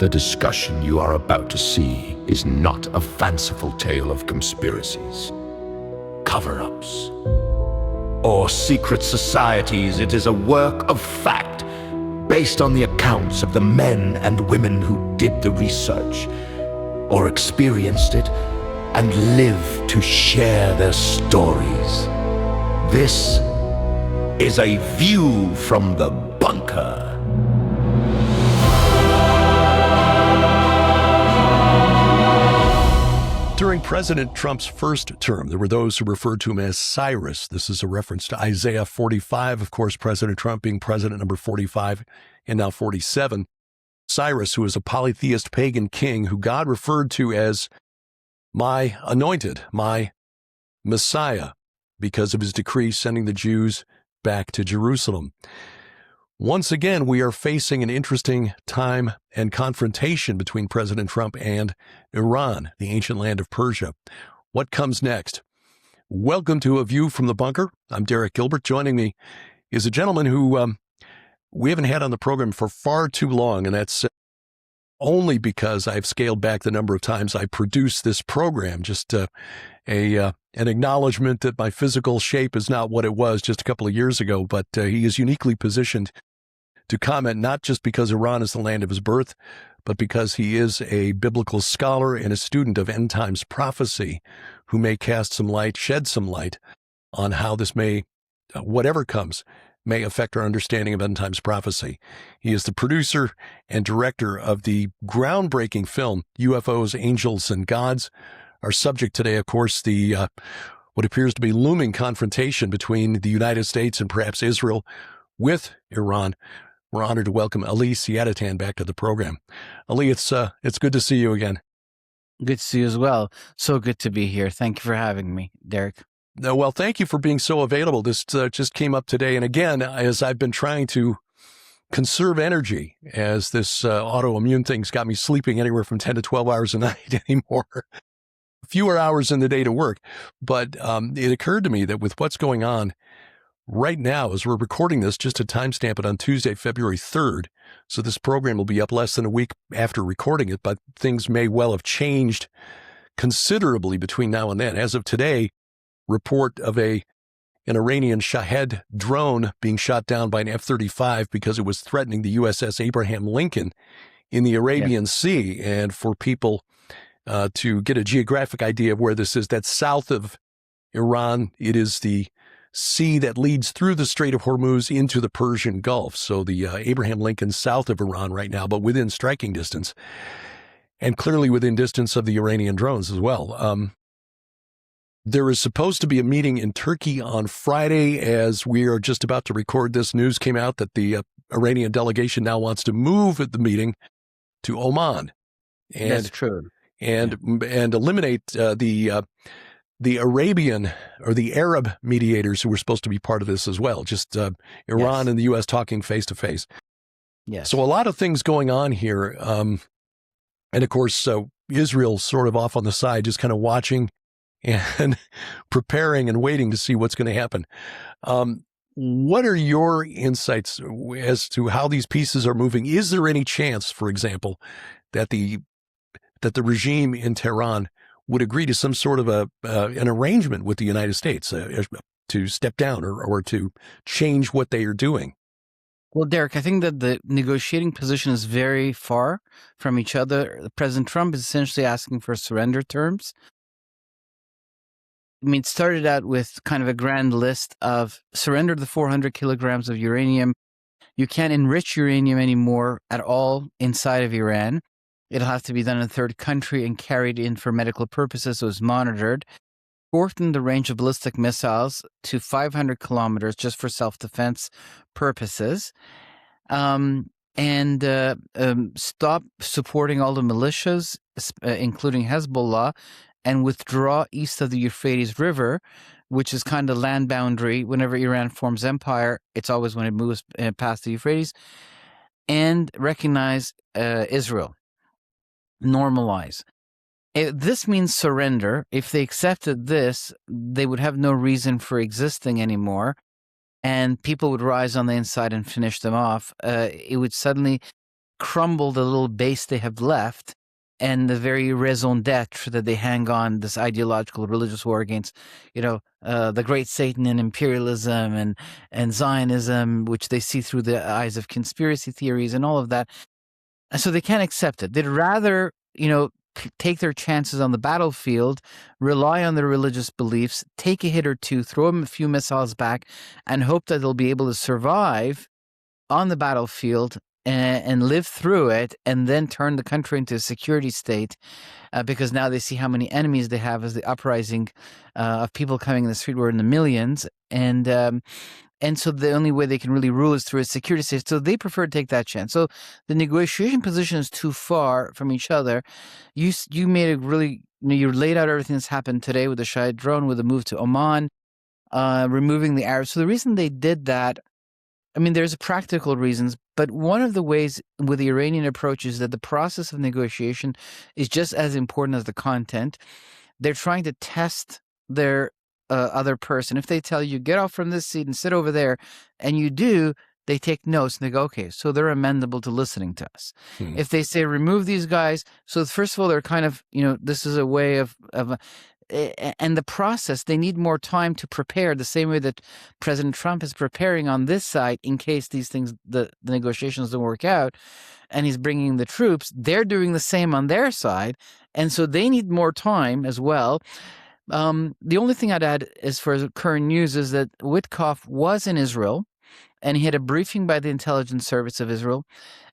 The discussion you are about to see is not a fanciful tale of conspiracies, cover-ups, or secret societies. It is a work of fact, based on the accounts of the men and women who did the research, or experienced it, and live to share their stories. This is a view from the bunker. During President Trump's first term, there were those who referred to him as Cyrus. This is a reference to Isaiah 45, of course, President Trump being president number 45 and now 47. Cyrus, who is a polytheist pagan king who God referred to as my anointed, my Messiah, because of his decree sending the Jews back to Jerusalem. Once again, we are facing an interesting time and confrontation between President Trump and Iran, the ancient land of Persia. What comes next? Welcome to A View from the Bunker. I'm Derek Gilbert. Joining me is a gentleman who we haven't had on the program for far too long, and that's only because I've scaled back the number of times I produce this program. Just an acknowledgement that my physical shape is not what it was just a couple of years ago, but he is uniquely positioned to comment, not just because Iran is the land of his birth, but because he is a biblical scholar and a student of end times prophecy who may cast some light, shed some light on how this may, whatever comes, may affect our understanding of end times prophecy. He is the producer and director of the groundbreaking film UFOs, Angels, and Gods. Our subject today, of course, the what appears to be looming confrontation between the United States and perhaps Israel with Iran. We're honored to welcome Ali Siadatan back to the program. Ali, it's good to see you again. Good to see you as well. So good to be here. Thank you for having me, Derek. Well, thank you for being so available. This just came up today. And again, as I've been trying to conserve energy, as this autoimmune thing's got me sleeping anywhere from 10 to 12 hours a night anymore. Fewer hours in the day to work. But it occurred to me that with what's going on right now, as we're recording this, just to timestamp it on Tuesday, February 3rd. So this program will be up less than a week after recording it, but things may well have changed considerably between now and then. As of today, report of an Iranian Shahed drone being shot down by an F-35 because it was threatening the USS Abraham Lincoln in the Arabian Sea. And for people to get a geographic idea of where this is, that's south of Iran. It is the sea that leads through the Strait of Hormuz into the Persian Gulf. So the Abraham Lincoln's south of Iran right now, but within striking distance, and clearly within distance of the Iranian drones as well. There is supposed to be a meeting in Turkey on Friday. As we are just about to record this, news came out that the Iranian delegation now wants to move the meeting to Oman. And, that's true. And eliminate the Arabian or the Arab mediators who were supposed to be part of this as well. Just Iran and the U.S. talking face to face. Yes. So a lot of things going on here. And of course, Israel sort of off on the side, just kind of watching and preparing and waiting to see what's going to happen. What are your insights as to how these pieces are moving? Is there any chance, for example, that the regime in Tehran would agree to some sort of an arrangement with the United States to step down or to change what they are doing? Well, Derek, I think that the negotiating position is very far from each other. President Trump is essentially asking for surrender terms. I mean, it started out with kind of a grand list of surrender the 400 kilograms of uranium. You can't enrich uranium anymore at all inside of Iran. It'll have to be done in a third country and carried in for medical purposes, so it's monitored. Shorten the range of ballistic missiles to 500 kilometers just for self-defense purposes. And stop supporting all the militias, including Hezbollah, and withdraw east of the Euphrates River, which is kind of land boundary. Whenever Iran forms empire, it's always when it moves past the Euphrates. And recognize Israel. Normalize. This means surrender. If they accepted this, they would have no reason for existing anymore, and people would rise on the inside and finish them off. It would suddenly crumble the little base they have left and the very raison d'etre that they hang on, this ideological religious war against, the great Satan and imperialism and Zionism, which they see through the eyes of conspiracy theories and all of that. And so they can't accept it. They'd rather, take their chances on the battlefield, rely on their religious beliefs, take a hit or two, throw them a few missiles back, and hope that they'll be able to survive on the battlefield and live through it, and then turn the country into a security state, because now they see how many enemies they have as the uprising of people coming in the street were in the millions, and so the only way they can really rule is through a security state. So they prefer to take that chance. So the negotiation position is too far from each other. You made a really, you laid out everything that's happened today with the Shahid drone, with the move to Oman, removing the Arabs. So the reason they did that, there's practical reasons, but one of the ways with the Iranian approach is that the process of negotiation is just as important as the content. They're trying to test their other person. If they tell you, get off from this seat and sit over there, and you do, they take notes and they go, okay, so they're amenable to listening to us. If they say, remove these guys, so first of all, they're kind of, this is a way of and the process, they need more time to prepare, the same way that President Trump is preparing on this side in case these things, the negotiations don't work out, and he's bringing the troops. They're doing the same on their side, and so they need more time as well. The only thing I'd add as far as current news is that Witkoff was in Israel, and he had a briefing by the intelligence service of Israel.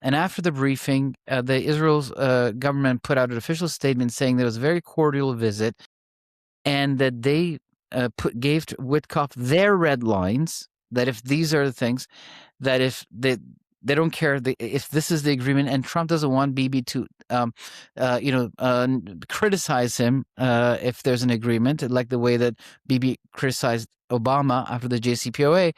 And after the briefing, the Israel's government put out an official statement saying that it was a very cordial visit, and that they gave to Witkoff their red lines, that if these are the things, that if they don't care if this is the agreement, and Trump doesn't want Bibi to, criticize him if there's an agreement, like the way that Bibi criticized Obama after the JCPOA.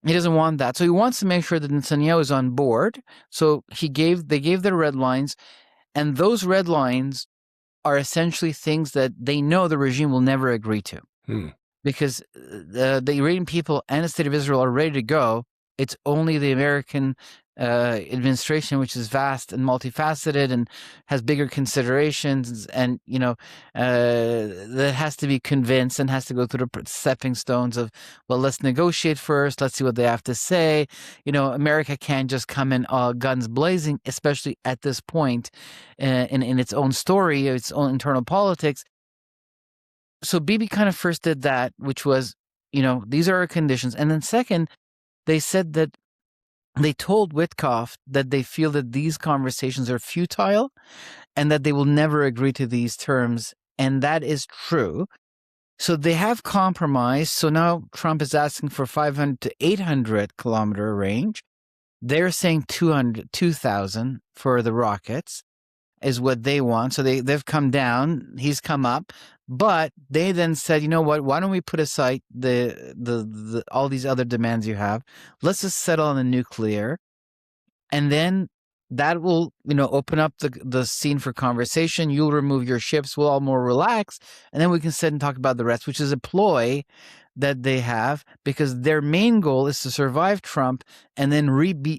He doesn't want that. So he wants to make sure that Netanyahu is on board. So they gave their red lines, and those red lines are essentially things that they know the regime will never agree to. Because the Iranian people and the state of Israel are ready to go. It's only the American administration, which is vast and multifaceted and has bigger considerations, and that has to be convinced and has to go through the stepping stones of, well, let's negotiate first, let's see what they have to say. America can't just come in guns blazing, especially at this point in its own story, its own internal politics. So Bibi kind of first did that, which was, these are our conditions, and then second, they said that they told Witkoff that they feel that these conversations are futile and that they will never agree to these terms. And that is true. So they have compromised. So now Trump is asking for 500 to 800 kilometer range. They're saying 2,000 for the rockets is what they want. So they've come down. He's come up. But they then said, you know what, why don't we put aside the all these other demands you have? Let's just settle on the nuclear. And then that will, open up the scene for conversation. You'll remove your ships. We'll all more relax. And then we can sit and talk about the rest, which is a ploy that they have, because their main goal is to survive Trump and then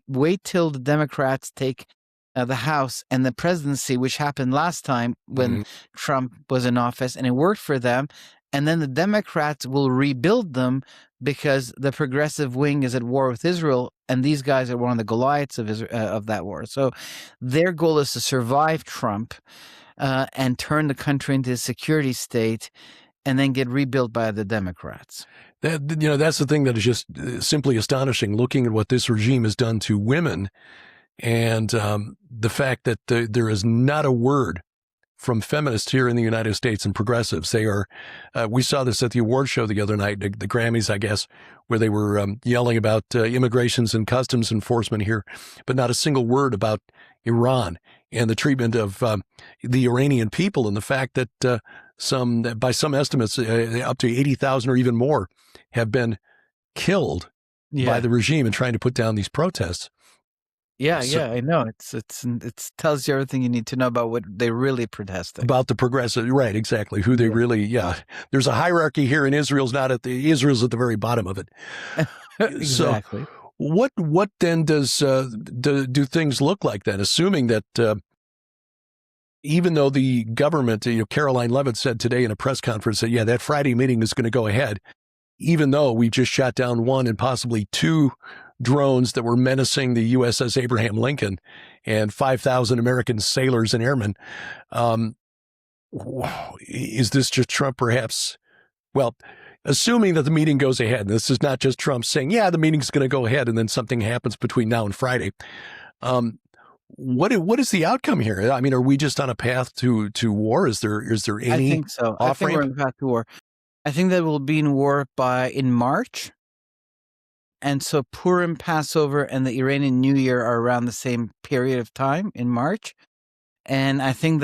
wait till the Democrats take the House and the presidency, which happened last time when Trump was in office, and it worked for them. And then the Democrats will rebuild them because the progressive wing is at war with Israel, and these guys are one of the Goliaths of that war. So their goal is to survive Trump and turn the country into a security state, and then get rebuilt by the Democrats. That's the thing that is just simply astonishing, looking at what this regime has done to women. And the fact that there is not a word from feminists here in the United States and progressives. They are, we saw this at the award show the other night, the Grammys, I guess, where they were yelling about immigrations and customs enforcement here, but not a single word about Iran and the treatment of the Iranian people, and the fact that by some estimates, up to 80,000 or even more have been killed by the regime in trying to put down these protests. Yeah, I know. It tells you everything you need to know about what they're really protesting. About the progressive, right? Exactly. Who they really, There's a hierarchy here, and Israel's at the very bottom of it. Exactly. So, What then does do things look like then? Assuming that even though the government, Caroline Levitt said today in a press conference that that Friday meeting is going to go ahead, even though we just shot down one and possibly two drones that were menacing the USS Abraham Lincoln and 5,000 American sailors and airmen. Is this just Trump perhaps? Well, assuming that the meeting goes ahead, and this is not just Trump saying, the meeting's going to go ahead and then something happens between now and Friday. What is the outcome here? I mean, are we just on a path to war? Is there any? I think so. I think we're on a path to war. I think that we'll be in war in March. And so Purim, Passover, and the Iranian New Year are around the same period of time in March. And I think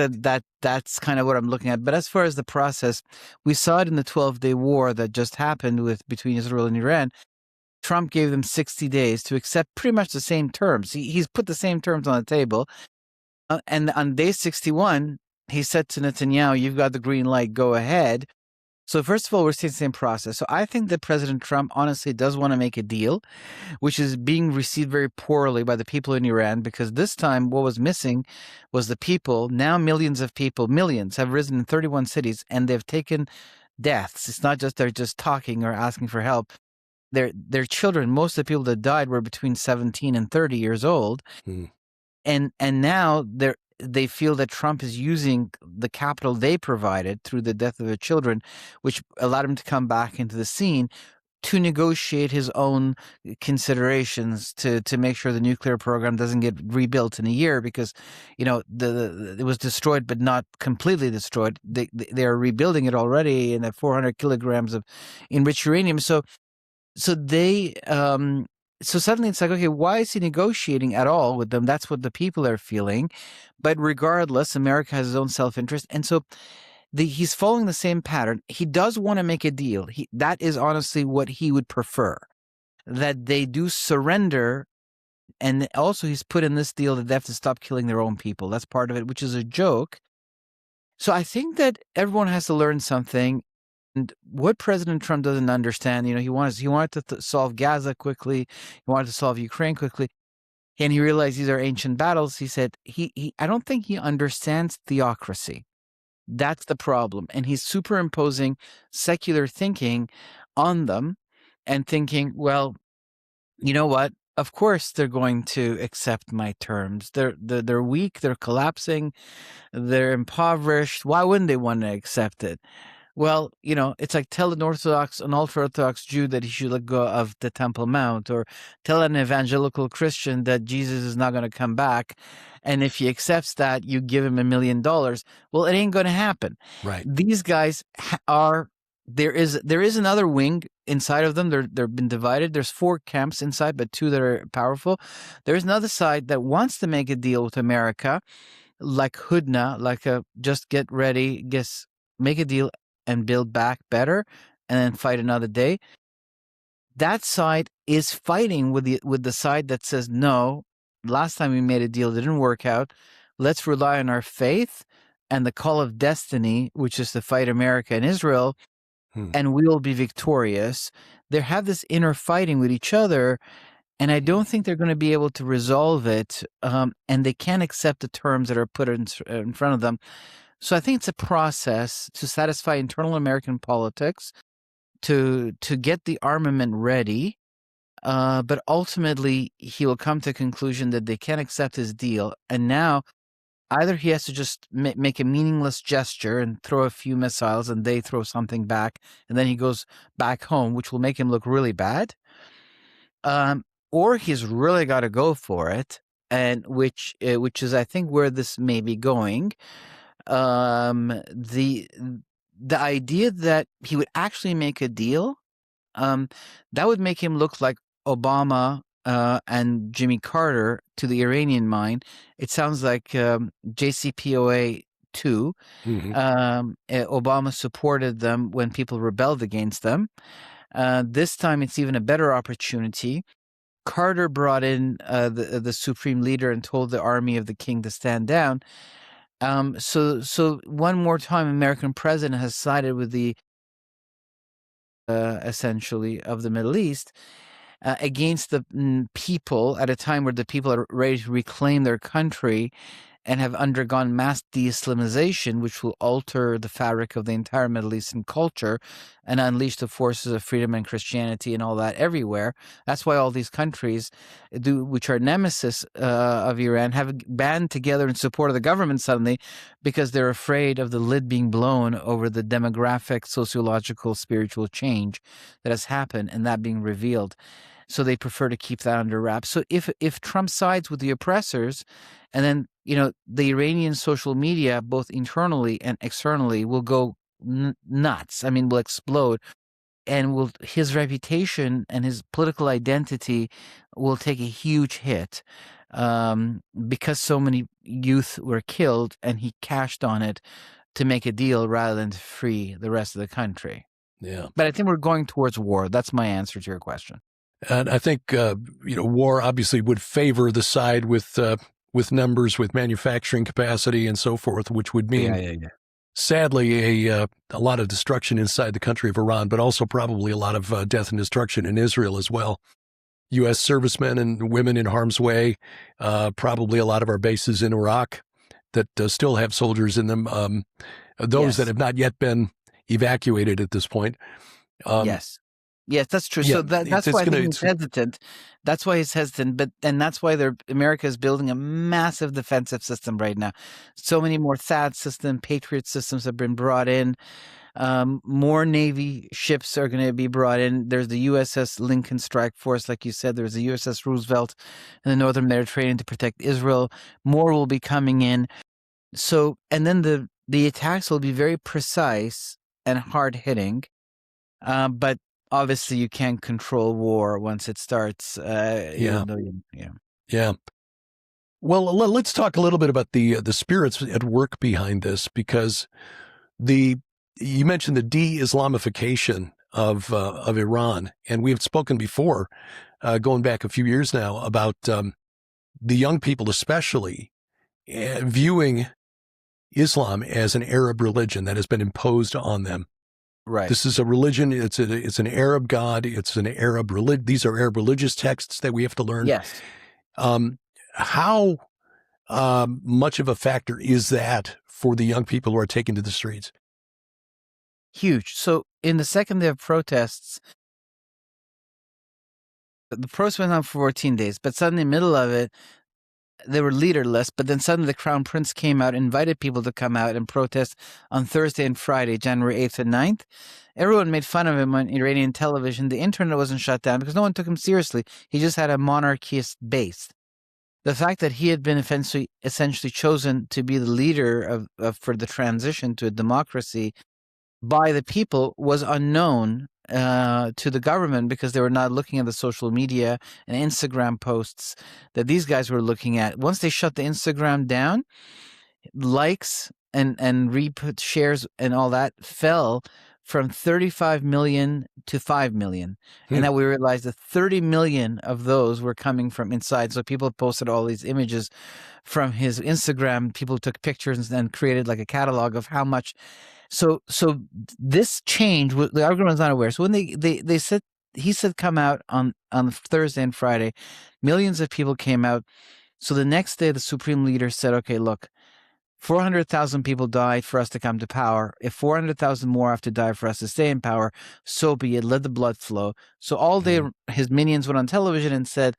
that's kind of what I'm looking at. But as far as the process, we saw it in the 12-day war that just happened between Israel and Iran. Trump gave them 60 days to accept pretty much the same terms. He's put the same terms on the table. And on day 61, he said to Netanyahu, you've got the green light, go ahead. So first of all, we're seeing the same process. So I think that President Trump honestly does want to make a deal, which is being received very poorly by the people in Iran, because this time what was missing was the people. Now millions of people, millions, have risen in 31 cities, and they've taken deaths. It's not just they're just talking or asking for help. Their children, most of the people that died were between 17 and 30 years old. And now they feel that Trump is using the capital they provided through the death of their children, which allowed him to come back into the scene, to negotiate his own considerations to make sure the nuclear program doesn't get rebuilt in a year, because it was destroyed but not completely destroyed. They are rebuilding it already in 400 kilograms of enriched uranium. So suddenly it's like, okay, why is he negotiating at all with them? That's what the people are feeling. But regardless, America has its own self-interest. And so he's following the same pattern. He does want to make a deal. That is honestly what he would prefer, that they do surrender. And also he's put in this deal that they have to stop killing their own people. That's part of it, which is a joke. So I think that everyone has to learn something. And what President Trump doesn't understand, he wanted to solve Gaza quickly. He wanted to solve Ukraine quickly. And he realized these are ancient battles. He said, I don't think he understands theocracy. That's the problem. And he's superimposing secular thinking on them and thinking, well, you know what? Of course they're going to accept my terms. They're weak. They're collapsing. They're impoverished. Why wouldn't they want to accept it? Well, it's like tell an ultra-Orthodox Jew that he should let go of the Temple Mount, or tell an evangelical Christian that Jesus is not going to come back. And if he accepts that, you give him $1 million. Well, it ain't going to happen. Right. These guys there is another wing inside of them. They've been divided. There's 4 camps inside, but 2 that are powerful. There's another side that wants to make a deal with America, like Hudna, like just get ready, make a deal and build back better, and then fight another day. That side is fighting with the side that says, no, last time we made a deal, it didn't work out. Let's rely on our faith and the call of destiny, which is to fight America and Israel, and we will be victorious. They have this inner fighting with each other, and I don't think they're going to be able to resolve it, and they can't accept the terms that are put in front of them. So I think it's a process to satisfy internal American politics, to get the armament ready, but ultimately he will come to a conclusion that they can't accept his deal. And now either he has to just make a meaningless gesture and throw a few missiles and they throw something back, and then he goes back home, which will make him look really bad, or he's really got to go for it, and which is, I think, where this may be going. The idea that he would actually make a deal, that would make him look like Obama and Jimmy Carter to the Iranian mind. It sounds like JCPOA 2. Obama supported them when people rebelled against them. This time it's even a better opportunity. Carter brought in the supreme leader and told the army of the king to stand down. So one more time, American president has sided with the essentially of the Middle East, against the people at a time where the people are ready to reclaim their country and have undergone mass de-Islamization, which will alter the fabric of the entire Middle Eastern culture and unleash the forces of freedom and Christianity and all that everywhere. That's why all these countries, which are nemesis of Iran, have band together in support of the government suddenly, because they're afraid of the lid being blown over the demographic, sociological, spiritual change that has happened and that being revealed. So they prefer to keep that under wraps. So if Trump sides with the oppressors, and then the Iranian social media, both internally and externally, will go nuts. I mean, will explode, and his reputation and his political identity will take a huge hit, because so many youth were killed, and he cashed on it to make a deal rather than to free the rest of the country. Yeah. But I think we're going towards war. That's my answer to your question. And I think, war obviously would favor the side with numbers, with manufacturing capacity and so forth, which would mean, sadly, a lot of destruction inside the country of Iran, but also probably a lot of death and destruction in Israel as well. U.S. servicemen and women in harm's way, probably a lot of our bases in Iraq that still have soldiers in them, those that have not yet been evacuated at this point. Yes, that's true. Yeah, so that's why he's hesitant. That's why he's hesitant. And that's why America is building a massive defensive system right now. So many more THAAD systems, Patriot systems have been brought in. More Navy ships are going to be brought in. There's the USS Lincoln Strike Force, like you said. There's the USS Roosevelt in the Northern Mediterranean to protect Israel. More will be coming in. So, and then the attacks will be very precise and hard hitting. But obviously, you can't control war once it starts. Yeah. Well, let's talk a little bit about the spirits at work behind this, because you mentioned the de-Islamification of Iran, and we have spoken before, going back a few years now, about the young people especially viewing Islam as an Arab religion that has been imposed on them. Right. This is a religion. It's an Arab God. It's an Arab religion. These are Arab religious texts that we have to learn. Yes. How much of a factor is that for the young people who are taken to the streets? Huge. So in the second day of protests, the protests went on for 14 days, but suddenly in the middle of it, they were leaderless, but then suddenly the Crown Prince came out, invited people to come out and protest on Thursday and Friday, January 8th and 9th. Everyone made fun of him on Iranian television. The internet wasn't shut down because no one took him seriously. He just had a monarchist base. The fact that he had been essentially chosen to be the leader for the transition to a democracy by the people was unknown to the government, because they were not looking at the social media and Instagram posts that these guys were looking at. Once they shut the Instagram down, likes and shares and all that fell from 35 million to 5 million. And that we realized that 30 million of those were coming from inside. So people posted all these images from his Instagram. People took pictures and created like a catalog of how much. So this change, the argument was not aware. So when they said, he said, come out on Thursday and Friday, millions of people came out. So the next day, the supreme leader said, okay, look, 400,000 people died for us to come to power. If 400,000 more have to die for us to stay in power, so be it. Let the blood flow. So all day, his minions went on television and said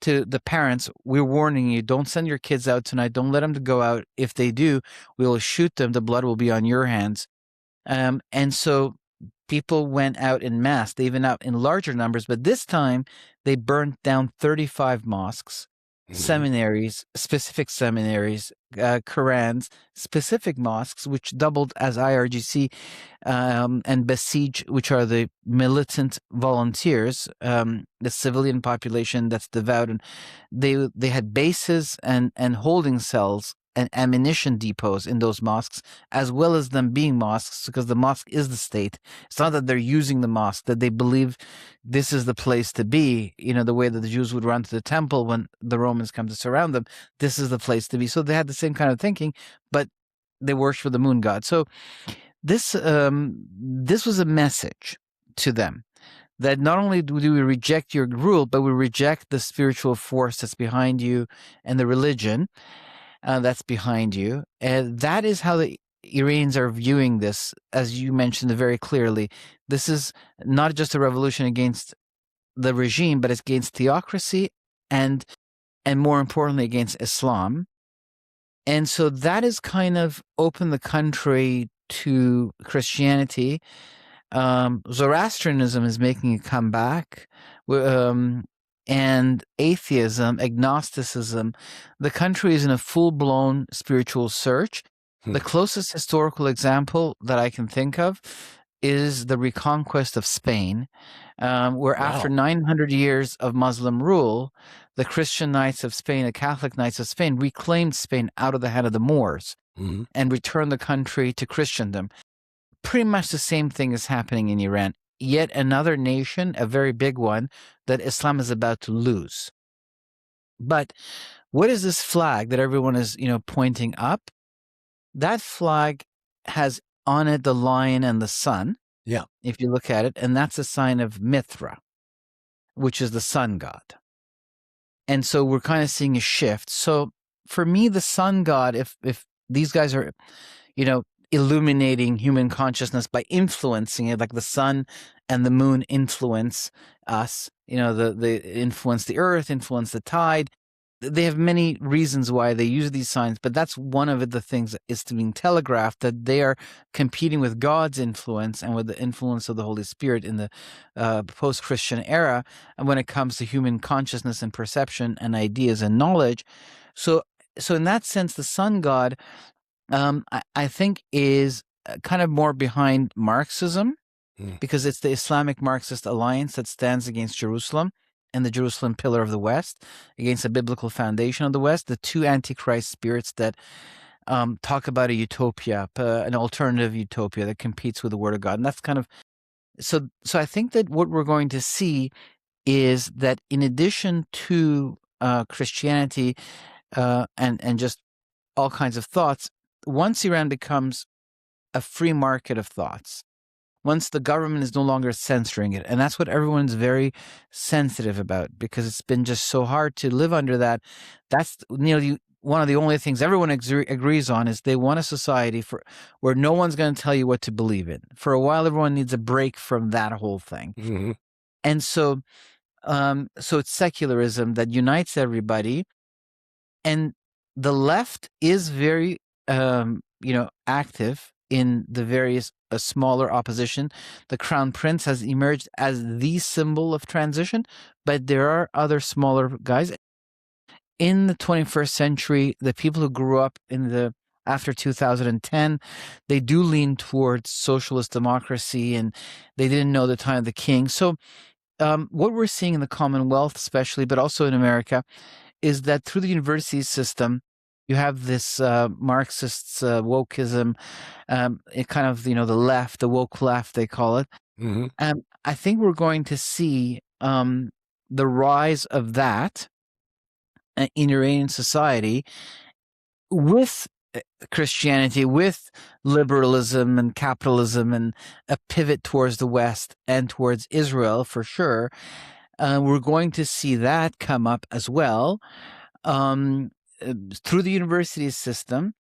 to the parents, we're warning you, don't send your kids out tonight. Don't let them go out. If they do, we will shoot them. The blood will be on your hands. And so people went out in mass. They even out in larger numbers. But this time, they burned down 35 mosques, seminaries, specific seminaries, Qurans, specific mosques, which doubled as IRGC and Basij, which are the militant volunteers, the civilian population that's devout. And they had bases and holding cells and ammunition depots in those mosques, as well as them being mosques, because the mosque is the state. It's not that they're using the mosque, that they believe this is the place to be, the way that the Jews would run to the temple when the Romans come to surround them. This is the place to be. So they had the same kind of thinking, but they worship the moon god. So this was a message to them that not only do we reject your rule, but we reject the spiritual force that's behind you and the religion that's behind you. And that is how the Iranians are viewing this, as you mentioned very clearly. This is not just a revolution against the regime, but it's against theocracy and more importantly against Islam. And so that has kind of opened the country to Christianity. Zoroastrianism is making a comeback, and atheism, agnosticism. The country is in a full-blown spiritual search. The closest historical example that I can think of is the reconquest of Spain, where after 900 years of Muslim rule, the Christian Knights of Spain, the Catholic Knights of Spain, reclaimed Spain out of the hand of the Moors and returned the country to Christendom. Pretty much the same thing is happening in Iran. Yet another nation, a very big one, that Islam is about to lose. But what is this flag that everyone is, pointing up? That flag has on it the lion and the sun. Yeah. If you look at it, and that's a sign of Mithra, which is the sun god. And so we're kind of seeing a shift. So for me, the sun god, if these guys are, illuminating human consciousness by influencing it, like the sun and the moon influence us, they influence the earth, influence the tide. They have many reasons why they use these signs, but that's one of the things that is being telegraphed, that they are competing with God's influence and with the influence of the Holy Spirit in the post-Christian era, and when it comes to human consciousness and perception and ideas and knowledge. So in that sense, the sun god, I think, is kind of more behind Marxism, because it's the Islamic Marxist alliance that stands against Jerusalem and the Jerusalem pillar of the West, against the biblical foundation of the West, the two antichrist spirits that talk about a utopia, an alternative utopia that competes with the Word of God. And that's kind of, so I think that what we're going to see is that in addition to Christianity and just all kinds of thoughts, once Iran becomes a free market of thoughts, once the government is no longer censoring it, and that's what everyone's very sensitive about, because it's been just so hard to live under that. That's one of the only things everyone agrees on is they want a society where no one's going to tell you what to believe in. For a while, everyone needs a break from that whole thing. And so it's secularism that unites everybody, and the left is very active in the various smaller opposition. The Crown Prince has emerged as the symbol of transition, but there are other smaller guys. In the 21st century, the people who grew up after 2010, they do lean towards socialist democracy, and they didn't know the time of the king. So what we're seeing in the Commonwealth especially, but also in America, is that through the university system, you have this Marxist wokeism, it kind of, the left, the woke left, they call it. I think we're going to see the rise of that in Iranian society with Christianity, with liberalism and capitalism, and a pivot towards the West and towards Israel for sure. We're going to see that come up as well. Through the university system.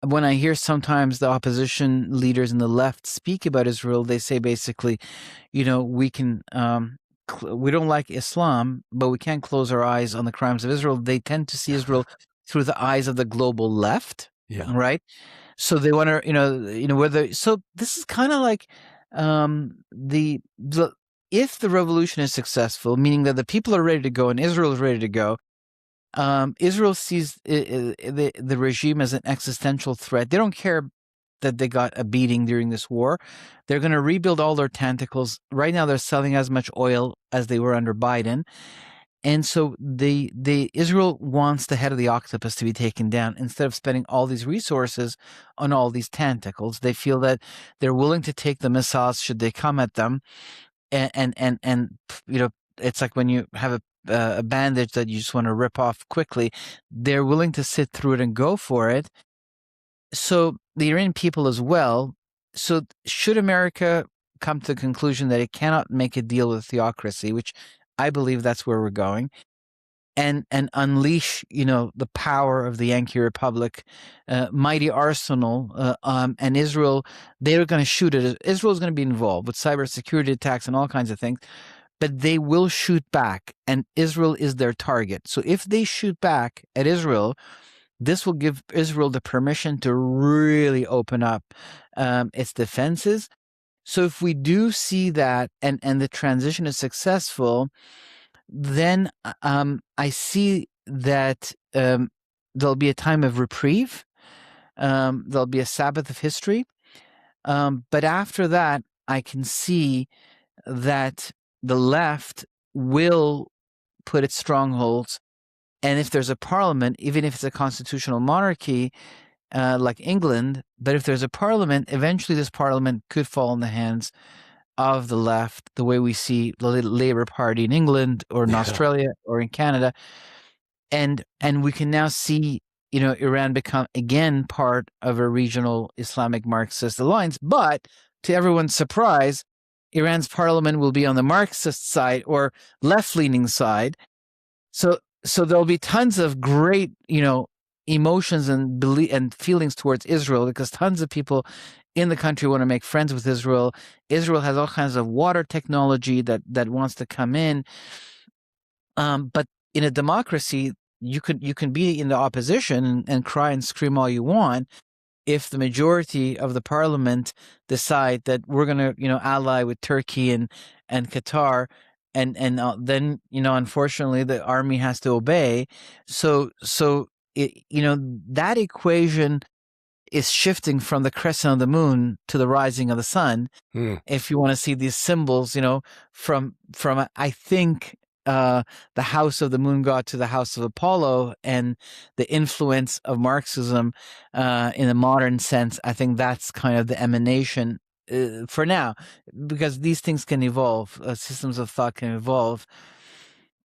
When I hear sometimes the opposition leaders in the left speak about Israel, they say basically, we can, we don't like Islam, but we can't close our eyes on the crimes of Israel. They tend to see Israel through the eyes of the global left, right? So they want to, so this is kind of like if the revolution is successful, meaning that the people are ready to go and Israel is ready to go, Israel sees the regime as an existential threat. They don't care that they got a beating during this war. They're going to rebuild all their tentacles. Right now, they're selling as much oil as they were under Biden. And so Israel wants the head of the octopus to be taken down instead of spending all these resources on all these tentacles. They feel that they're willing to take the missiles should they come at them. And it's like when you have a bandage that you just want to rip off quickly, they're willing to sit through it and go for it. So the Iranian people as well. So should America come to the conclusion that it cannot make a deal with theocracy, which I believe that's where we're going, and unleash, the power of the Yankee Republic, mighty arsenal, and Israel, they're going to shoot at it. Israel's going to be involved with cybersecurity attacks and all kinds of things, but they will shoot back, and Israel is their target. So if they shoot back at Israel, this will give Israel the permission to really open up its defenses. So if we do see that and the transition is successful, then I see that there'll be a time of reprieve. There'll be a Sabbath of history. But after that, I can see that the left will put its strongholds. And if there's a parliament, even if it's a constitutional monarchy like England, but if there's a parliament, eventually this parliament could fall in the hands of the left, the way we see the Labour Party in England or in Australia or in Canada. And we can now see, Iran become again part of a regional Islamic Marxist alliance. But to everyone's surprise, Iran's parliament will be on the Marxist side or left-leaning side. So there'll be tons of great, emotions and belief and feelings towards Israel, because tons of people in the country want to make friends with Israel. Israel has all kinds of water technology that wants to come in. But in a democracy, you can be in the opposition and cry and scream all you want. If the majority of the parliament decide that we're going to, ally with Turkey and Qatar, and then, unfortunately, the army has to obey. So that equation is shifting from the crescent of the moon to the rising of the sun. If you want to see these symbols, from I think the house of the moon god to the house of Apollo, and the influence of Marxism in a modern sense, I think that's kind of the emanation for now, because these things can evolve. Systems of thought can evolve.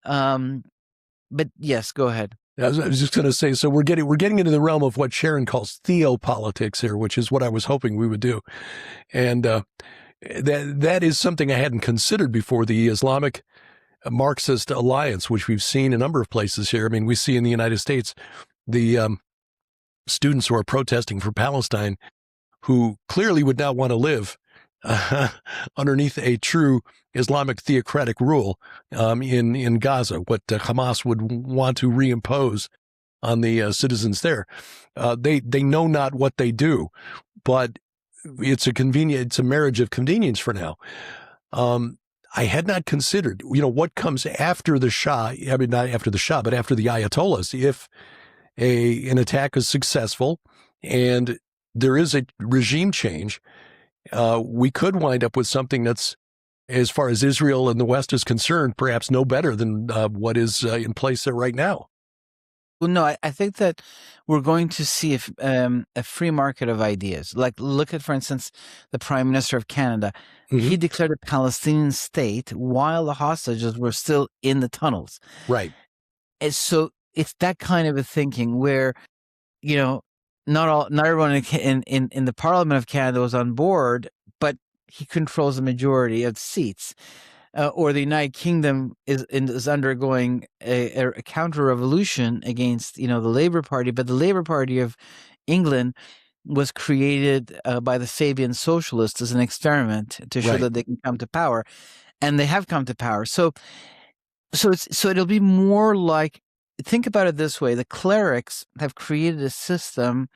But yes, go ahead. I was just going to say, so we're getting into the realm of what Sharon calls theopolitics here, which is what I was hoping we would do, and that is something I hadn't considered before. The Islamic Marxist alliance, which we've seen a number of places here. I mean, we see in the United States the students who are protesting for Palestine, who clearly would not want to live underneath a true Islamic theocratic rule in Gaza, what Hamas would want to reimpose on the citizens there. They know not what they do, but it's a marriage of convenience for now. I had not considered, what comes after the Shah. I mean, not after the Shah, but after the Ayatollahs. If an attack is successful and there is a regime change, we could wind up with something that's, as far as Israel and the West is concerned, perhaps no better than what is in place there right now. Well, no, I think that we're going to see a free market of ideas. Like, look at, for instance, the Prime Minister of Canada. Mm-hmm. He declared a Palestinian state while the hostages were still in the tunnels. Right. And so it's that kind of a thinking where, not everyone in the Parliament of Canada was on board, but he controls the majority of the seats. Or the United Kingdom is undergoing a counter-revolution against, the Labour Party. But the Labour Party of England was created by the Fabian socialists as an experiment to show that they can come to power, and they have come to power. So it'll be more like, think about it this way: the clerics have created a system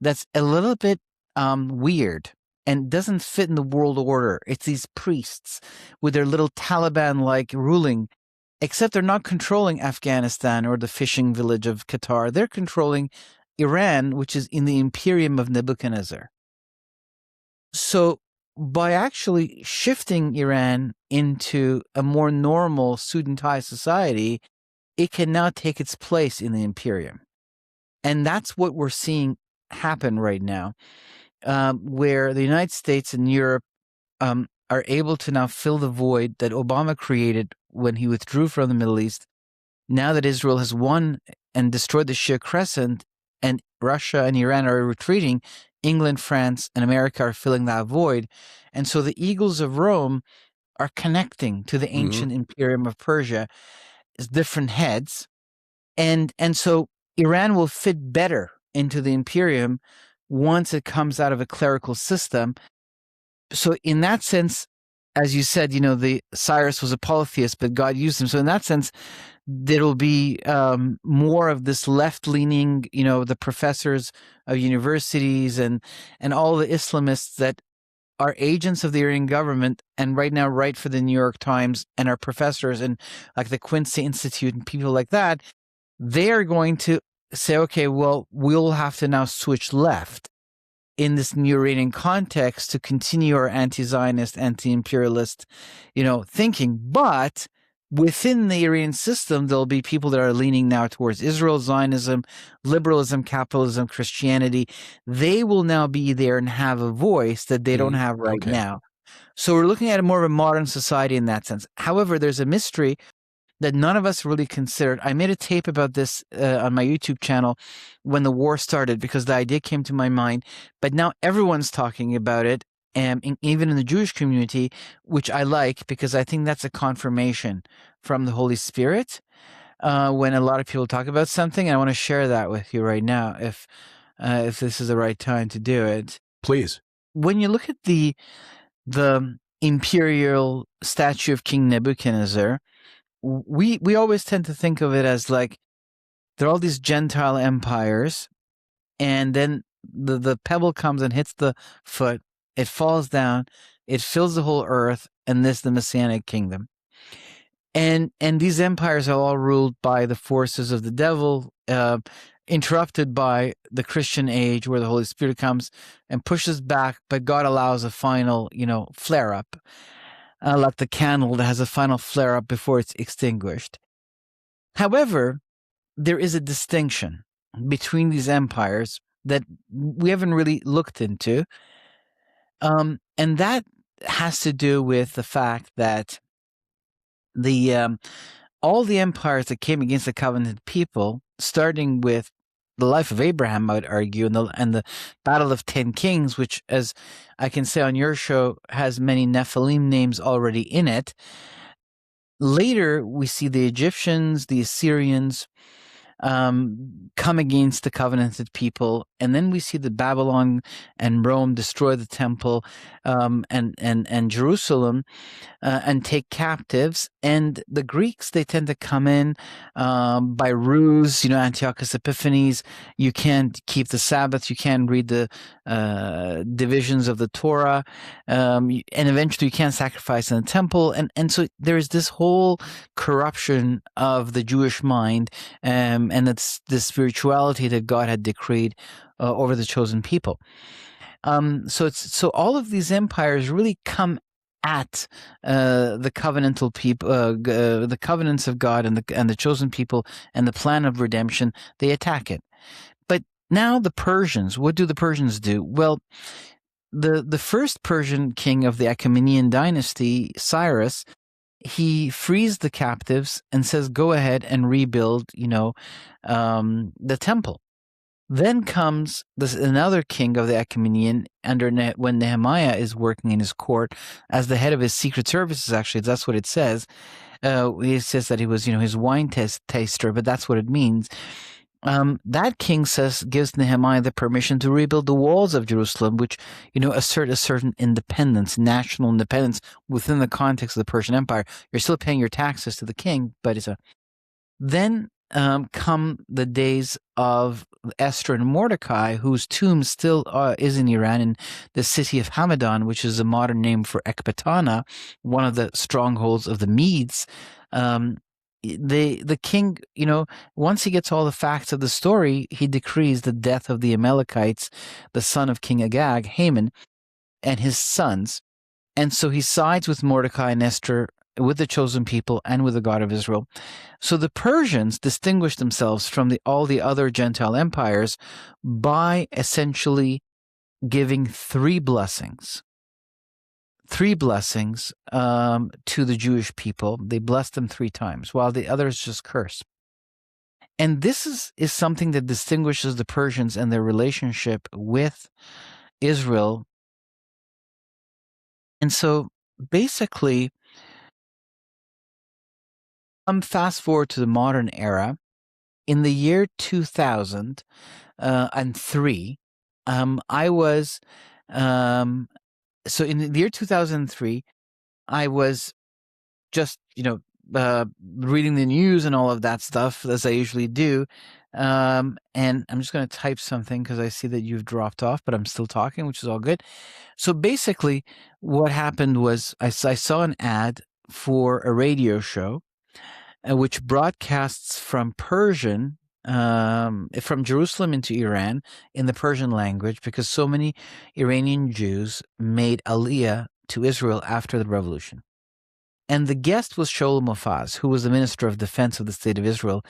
that's a little bit weird and doesn't fit in the world order. It's these priests with their little Taliban-like ruling, except they're not controlling Afghanistan or the fishing village of Qatar. They're controlling Iran, which is in the imperium of Nebuchadnezzar. So by actually shifting Iran into a more normal Sudanese society, it can now take its place in the imperium. And that's what we're seeing happen right now. Where the United States and Europe are able to now fill the void that Obama created when he withdrew from the Middle East. Now that Israel has won and destroyed the Shia Crescent, and Russia and Iran are retreating, England, France, and America are filling that void. And so the eagles of Rome are connecting to the ancient imperium of Persia as different heads. And so Iran will fit better into the imperium once it comes out of a clerical system. So in that sense, as you said, the Cyrus was a polytheist, but God used him. So in that sense, there will be more of this left-leaning, the professors of universities and all the Islamists that are agents of the Iranian government and right now write for the New York Times and are professors and like the Quincy Institute and people like that. They are going to say, okay, well, we'll have to now switch left in this new Iranian context to continue our anti-Zionist, anti-imperialist, thinking. But within the Iranian system, there'll be people that are leaning now towards Israel, Zionism, liberalism, capitalism, Christianity. They will now be there and have a voice that they don't have right now. So we're looking at more of a modern society in that sense. However, there's a mystery that none of us really considered. I made a tape about this on my YouTube channel when the war started because the idea came to my mind. But now everyone's talking about it, even in the Jewish community, which I like because I think that's a confirmation from the Holy Spirit when a lot of people talk about something. And I want to share that with you right now if this is the right time to do it. Please. When you look at the imperial statue of King Nebuchadnezzar, we always tend to think of it as like there are all these Gentile empires, and then the pebble comes and hits the foot, it falls down, it fills the whole earth, and this is the Messianic kingdom. And these empires are all ruled by the forces of the devil, interrupted by the Christian age where the Holy Spirit comes and pushes back, but God allows a final, flare up. Like the candle that has a final flare up before it's extinguished. However, there is a distinction between these empires that we haven't really looked into. And that has to do with the fact that all the empires that came against the covenanted people, starting with the life of Abraham, I would argue, and the Battle of 10 Kings, which, as I can say on your show, has many Nephilim names already in it. Later, we see the Egyptians, the Assyrians come against the covenanted people, and then we see the Babylon and Rome destroy the temple and Jerusalem and take captives. And the Greeks, they tend to come in by ruse, Antiochus Epiphanes. You can't keep the Sabbath, you can't read the divisions of the Torah, and eventually you can't sacrifice in the temple. And so there's this whole corruption of the Jewish mind, and it's the spirituality that God had decreed over the chosen people. So all of these empires really come at the covenantal people, the covenants of God and the chosen people and the plan of redemption. They attack it. But now the Persians, what do the Persians do? Well, the first Persian king of the Achaemenid dynasty, Cyrus, he frees the captives and says, go ahead and rebuild, the temple. Then comes another king of the Achaemenid when Nehemiah is working in his court as the head of his secret services. Actually, that's what it says. It says that he was, his wine taster, but that's what it means. That king gives Nehemiah the permission to rebuild the walls of Jerusalem, which, assert a certain independence, national independence within the context of the Persian Empire. You're still paying your taxes to the king, but then come the days of Esther and Mordecai, whose tomb still is in Iran, in the city of Hamadan, which is a modern name for Ecbatana, one of the strongholds of the Medes. The king, once he gets all the facts of the story, he decrees the death of the Amalekites, the son of King Agag, Haman, and his sons. And so he sides with Mordecai and Esther, with the chosen people, and with the God of Israel. So the Persians distinguished themselves from all the other Gentile empires by essentially giving three blessings to the Jewish people. They blessed them 3 times, while the others just cursed. And this is something that distinguishes the Persians and their relationship with Israel. And so basically, fast forward to the modern era. In the year 2003, I was, so in the year 2003, I was just, reading the news and all of that stuff, as I usually do. And I'm just going to type something because I see that you've dropped off, but I'm still talking, which is all good. So basically, what happened was I saw an ad for a radio show which broadcasts from Persian, from Jerusalem into Iran in the Persian language, because so many Iranian Jews made Aliyah to Israel after the revolution. And the guest was Shaul Mofaz, who was the Minister of Defense of the State of Israel.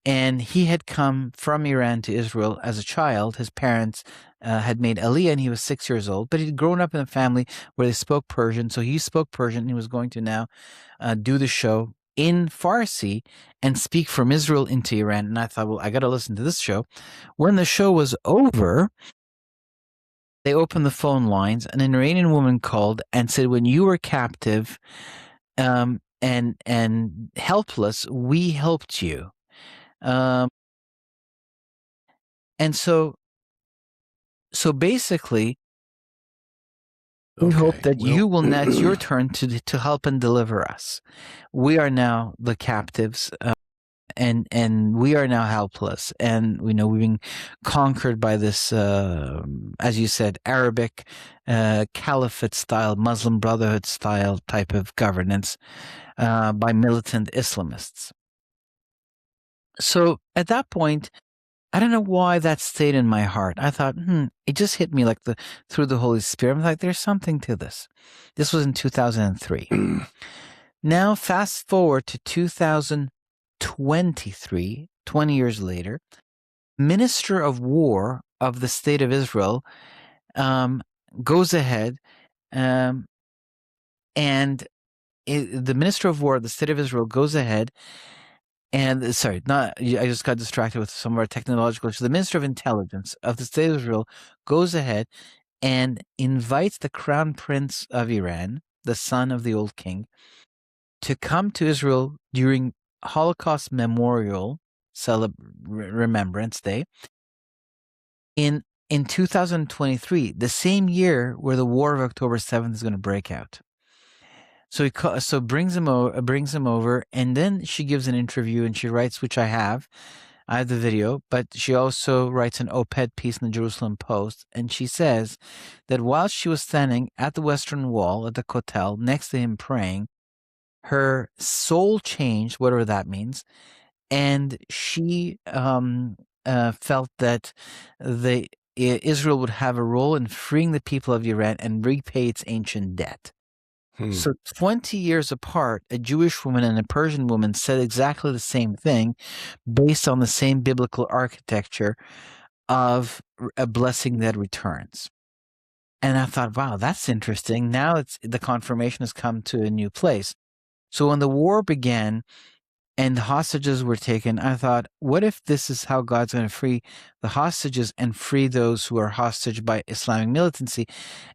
And he had come from Iran to Israel as a child. His parents had made Aliyah, and he was 6 years old. But he'd grown up in a family where they spoke Persian. So he spoke Persian, and he was going to now do the show in Farsi and speak from Israel into Iran. And I thought, well, I got to listen to this show. When the show was over, they opened the phone lines, and an Iranian woman called and said, when you were captive and helpless, we helped you. And so basically, we hope that you will now, it's your turn to help and deliver us. We are now the captives, and we are now helpless. And we know we've been conquered by this, as you said, Arabic caliphate style, Muslim Brotherhood style type of governance by militant Islamists. So at that point, I don't know why that stayed in my heart. I thought, it just hit me like through the Holy Spirit. I'm like, there's something to this. This was in 2003. Now, fast forward to 2023, 20 years later, Minister of War of the State of Israel goes ahead and the Minister of War of the State of Israel goes ahead and, I just got distracted with some of our technological issues. The Minister of Intelligence of the State of Israel goes ahead and invites the Crown Prince of Iran, the son of the old king, to come to Israel during Holocaust Memorial Remembrance Day in 2023, the same year where the War of October 7th is going to break out. So he brings him over, and then she gives an interview, and she writes, which I have the video, but she also writes an op-ed piece in the Jerusalem Post, and she says that while she was standing at the Western Wall at the Kotel next to him praying, her soul changed, whatever that means, and she felt that Israel would have a role in freeing the people of Iran and repay its ancient debt. So 20 years apart, a Jewish woman and a Persian woman said exactly the same thing based on the same biblical architecture of a blessing that returns. And I thought, wow, that's interesting. Now the confirmation has come to a new place. So when the war began and the hostages were taken, I thought, what if this is how God's going to free the hostages and free those who are hostage by Islamic militancy?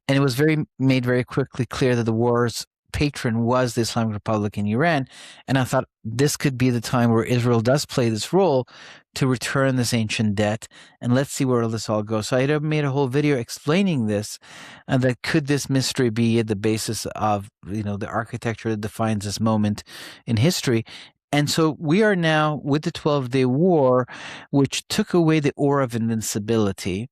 And it was made very quickly clear that the war's patron was the Islamic Republic in Iran. And I thought this could be the time where Israel does play this role to return this ancient debt. And let's see where this all goes. So I made a whole video explaining this, and that could this mystery be at the basis of, the architecture that defines this moment in history. And so we are now with the 12-Day War, which took away the aura of invincibility,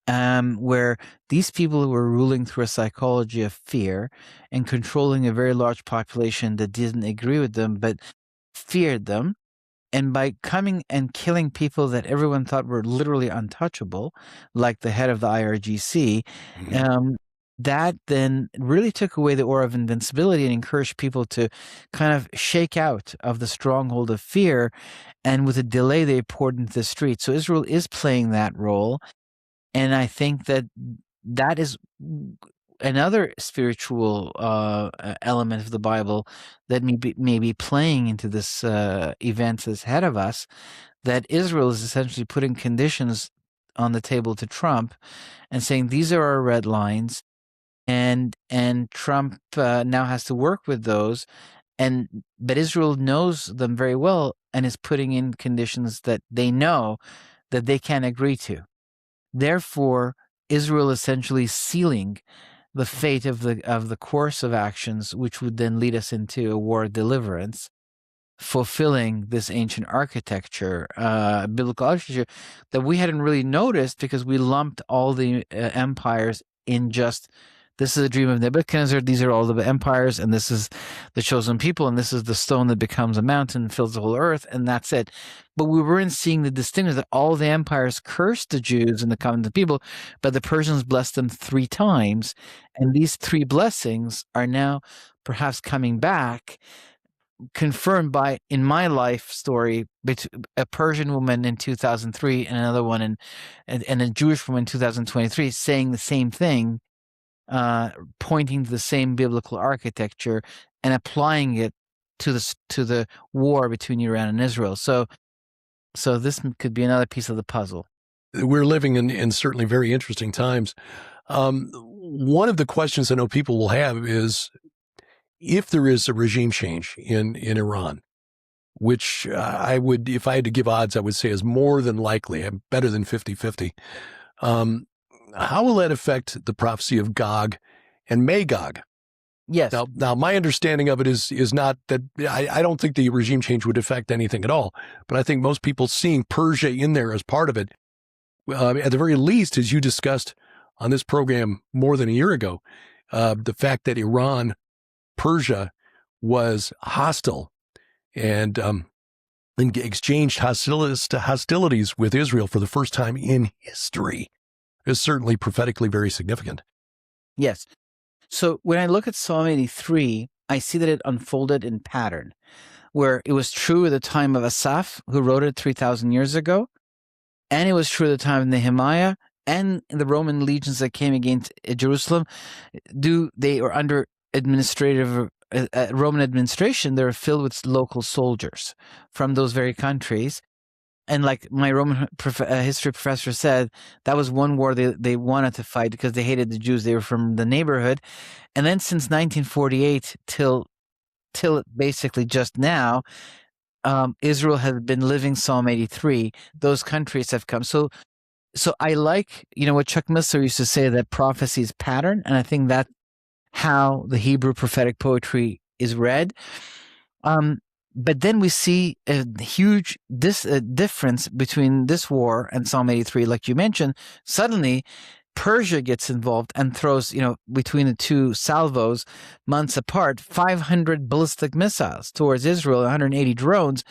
where these people who were ruling through a psychology of fear and controlling a very large population that didn't agree with them but feared them, and by coming and killing people that everyone thought were literally untouchable, like the head of the IRGC, that then really took away the aura of invincibility and encouraged people to kind of shake out of the stronghold of fear, and with a delay they poured into the streets. So Israel is playing that role. And I think that is another spiritual element of the Bible that may be playing into this event that's ahead of us, that Israel is essentially putting conditions on the table to Trump and saying these are our red lines, and Trump now has to work with those, but Israel knows them very well and is putting in conditions that they know that they can't agree to. Therefore, Israel essentially sealing the fate of the course of actions, which would then lead us into a war of deliverance, fulfilling this ancient architecture, biblical architecture that we hadn't really noticed because we lumped all the empires in just, this is a dream of Nebuchadnezzar, these are all the empires, and this is the chosen people, and this is the stone that becomes a mountain and fills the whole earth, and that's it. But we weren't seeing the distinction that all the empires cursed the Jews and the covenant people, but the Persians blessed them 3 times, and these 3 blessings are now perhaps coming back, confirmed by, in my life story, a Persian woman in 2003 and another one and a Jewish woman in 2023 saying the same thing, pointing to the same biblical architecture and applying it to the war between Iran and Israel. So this could be another piece of the puzzle. We're living in certainly very interesting times. One of the questions I know people will have is, if there is a regime change in Iran, which I would, if I had to give odds, I would say is more than likely, better than 50-50, how will that affect the prophecy of Gog and Magog? Yes. Now my understanding of it is not that, I don't think the regime change would affect anything at all, but I think most people seeing Persia in there as part of it, at the very least, as you discussed on this program more than a year ago, the fact that Persia was hostile and exchanged hostilities with Israel for the first time in history is certainly prophetically very significant. Yes. So when I look at Psalm 83, I see that it unfolded in pattern, where it was true at the time of Asaph, who wrote it 3,000 years ago, and it was true at the time of Nehemiah, and the Roman legions that came against Jerusalem. They were under Roman administration. They were filled with local soldiers from those very countries. And like my Roman history professor said, that was one war they wanted to fight because they hated the Jews. They were from the neighborhood. And then since 1948 till basically just now, Israel has been living Psalm 83. Those countries have come. So I like, what Chuck Missler used to say, that prophecy is pattern. And I think that's how the Hebrew prophetic poetry is read. But then we see a huge difference between this war and Psalm 83. Like you mentioned, suddenly Persia gets involved and throws, between the 2 salvos, months apart, 500 ballistic missiles towards Israel, 180 drones.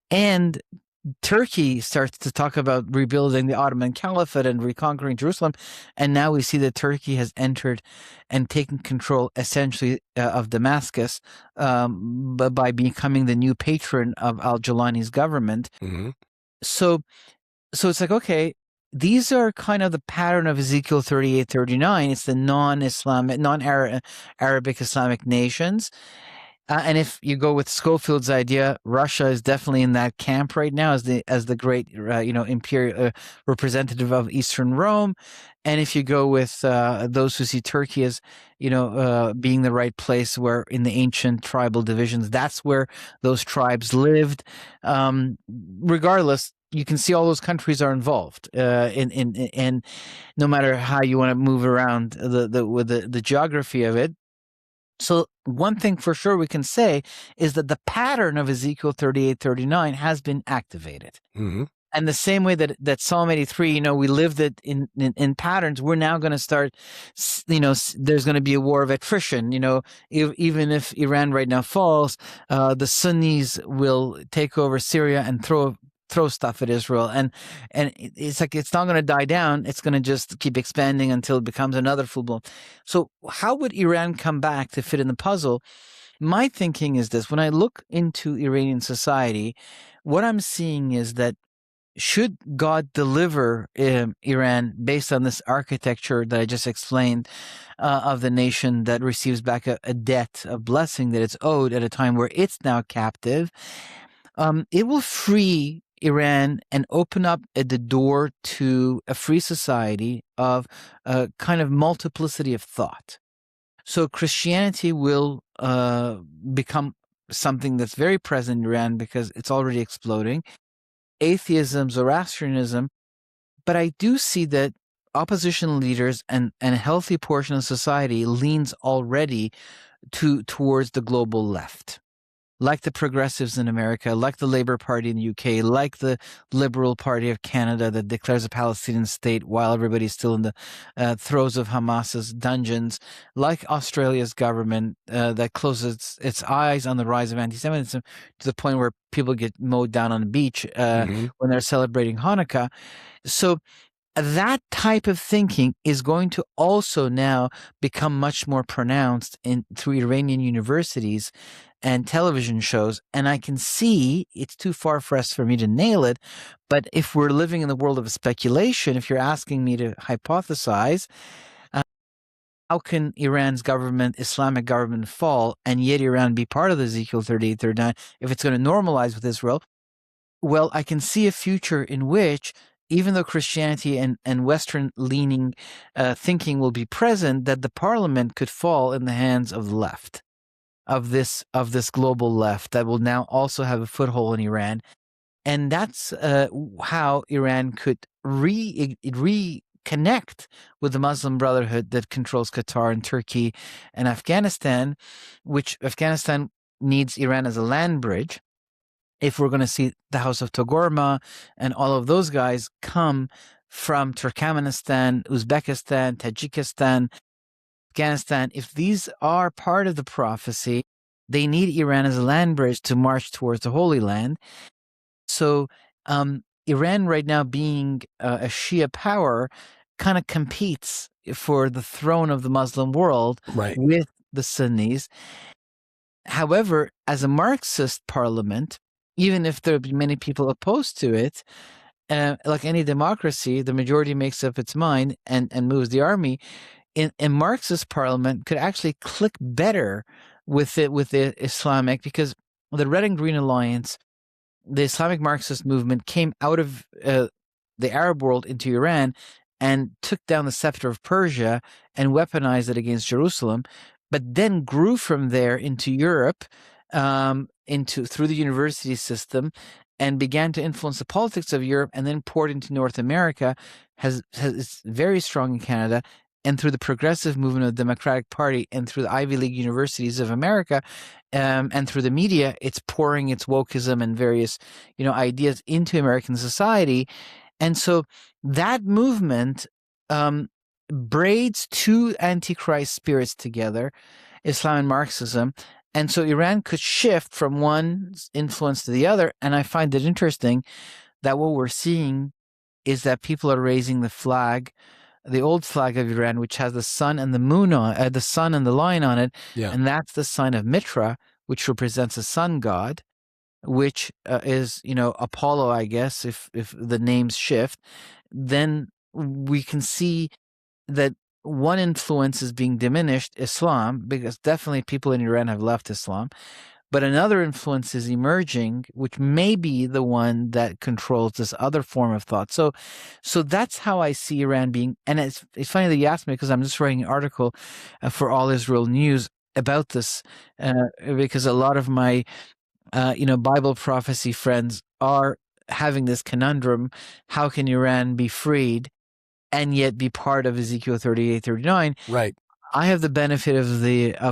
And Turkey starts to talk about rebuilding the Ottoman Caliphate and reconquering Jerusalem. And now we see that Turkey has entered and taken control essentially of Damascus by becoming the new patron of al-Jilani's government. Mm-hmm. So it's like, okay, these are kind of the pattern of Ezekiel 38, 39. It's the non-Arabic Islamic nations. And if you go with Schofield's idea, Russia is definitely in that camp right now as the great, imperial representative of Eastern Rome. And if you go with those who see Turkey as, being the right place where in the ancient tribal divisions, that's where those tribes lived. Regardless, you can see all those countries are involved in no matter how you want to move around the geography of it. So one thing for sure we can say is that the pattern of Ezekiel 38, 39 has been activated. Mm-hmm. And the same way that Psalm 83, we lived it in patterns, we're now going to start, there's going to be a war of attrition. Even if Iran right now falls, the Sunnis will take over Syria and throw stuff at Israel, and it's like it's not going to die down. It's going to just keep expanding until it becomes another full blown. So how would Iran come back to fit in the puzzle? My thinking is this: when I look into Iranian society, what I'm seeing is that should God deliver Iran based on this architecture that I just explained of the nation that receives back a debt of blessing that it's owed at a time where it's now captive, it will free Iran and open up the door to a free society of a kind of multiplicity of thought. So Christianity will become something that's very present in Iran because it's already exploding. Atheism, Zoroastrianism, but I do see that opposition leaders and a healthy portion of society leans already towards the global left, like the progressives in America, like the Labour Party in the UK, like the Liberal Party of Canada that declares a Palestinian state while everybody's still in the throes of Hamas's dungeons, like Australia's government that closes its eyes on the rise of anti-Semitism to the point where people get mowed down on the beach when they're celebrating Hanukkah. So that type of thinking is going to also now become much more pronounced through Iranian universities and television shows. And I can see it's too far for me to nail it. But if we're living in the world of speculation, if you're asking me to hypothesize, how can Iran's government, Islamic government, fall and yet Iran be part of the Ezekiel 38, 39 if it's going to normalize with Israel? Well, I can see a future in which, even though Christianity and Western-leaning thinking will be present, that the parliament could fall in the hands of the left, of this global left that will now also have a foothold in Iran. And that's how Iran could reconnect with the Muslim Brotherhood that controls Qatar and Turkey and Afghanistan, which Afghanistan needs Iran as a land bridge. If we're going to see the House of Toghorma and all of those guys come from Turkmenistan, Uzbekistan, Tajikistan, Afghanistan, if these are part of the prophecy, they need Iran as a land bridge to march towards the Holy Land. So Iran right now being a Shia power kind of competes for the throne of the Muslim world with the Sunnis. However, as a Marxist parliament, even if there be many people opposed to it, like any democracy, the majority makes up its mind and moves the army. In Marxist parliament could actually click better with the Islamic, because the Red and Green Alliance, the Islamic Marxist movement, came out of the Arab world into Iran and took down the scepter of Persia and weaponized it against Jerusalem, but then grew from there into Europe, through the university system, and began to influence the politics of Europe, and then poured into North America, is very strong in Canada, and through the progressive movement of the Democratic Party, and through the Ivy League universities of America, and through the media, it's pouring its wokeism and various, ideas into American society. And so that movement braids two antichrist spirits together, Islam and Marxism. And so Iran could shift from one influence to the other. And I find it interesting that what we're seeing is that people are raising the flag, the old flag of Iran, which has the sun and the moon on, the sun and the lion on it. Yeah. And that's the sign of Mitra, which represents a sun god, which is, Apollo, I guess, if the names shift. Then we can see that one influence is being diminished, Islam, because definitely people in Iran have left Islam, but another influence is emerging, which may be the one that controls this other form of thought. So that's how I see Iran being. And it's funny that you asked me, because I'm just writing an article for All Israel News about this, because a lot of my Bible prophecy friends are having this conundrum: how can Iran be freed and yet be part of Ezekiel 38, 39. Right. I have the benefit of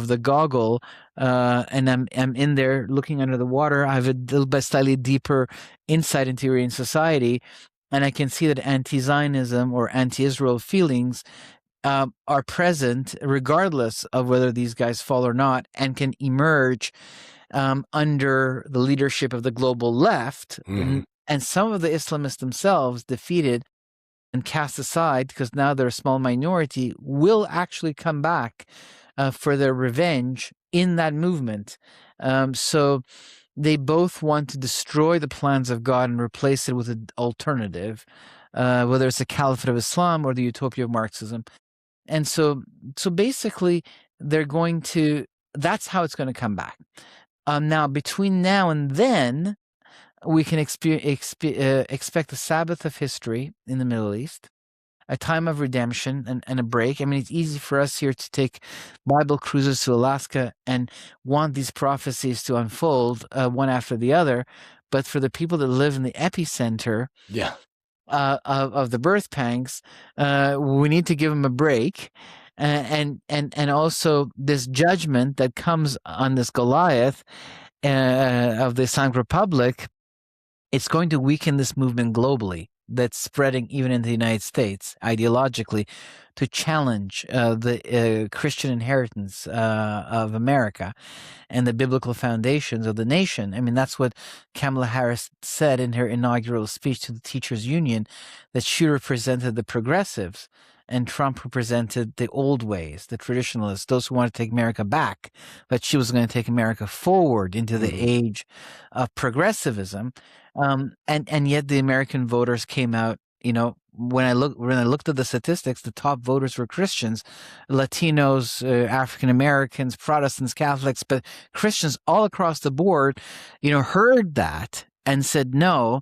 the goggle, and I'm in there looking under the water. I have a little bit slightly deeper insight into Iranian society, and I can see that anti-Zionism or anti-Israel feelings are present regardless of whether these guys fall or not, and can emerge under the leadership of the global left. Mm-hmm. And some of the Islamists themselves, defeated and cast aside because now they're a small minority, will actually come back for their revenge in that movement. So they both want to destroy the plans of God and replace it with an alternative, whether it's the Caliphate of Islam or the utopia of Marxism. And so basically they're going to, that's how it's going to come back. Now, between now and then, we can expect a Sabbath of history in the Middle East, a time of redemption and a break. I mean, it's easy for us here to take Bible cruises to Alaska and want these prophecies to unfold one after the other. But for the people that live in the epicenter of the birth pangs, we need to give them a break. And also this judgment that comes on this Goliath of the Islamic Republic, it's going to weaken this movement globally that's spreading even in the United States ideologically to challenge the Christian inheritance of America and the biblical foundations of the nation. I mean, that's what Kamala Harris said in her inaugural speech to the Teachers Union, that she represented the progressives and Trump represented the old ways, the traditionalists, those who want to take America back, but she was going to take America forward into the age of progressivism. And yet the American voters came out, you know, when I looked at the statistics, the top voters were Christians, Latinos, African Americans, Protestants, Catholics, but Christians all across the board, you know, heard that and said, no,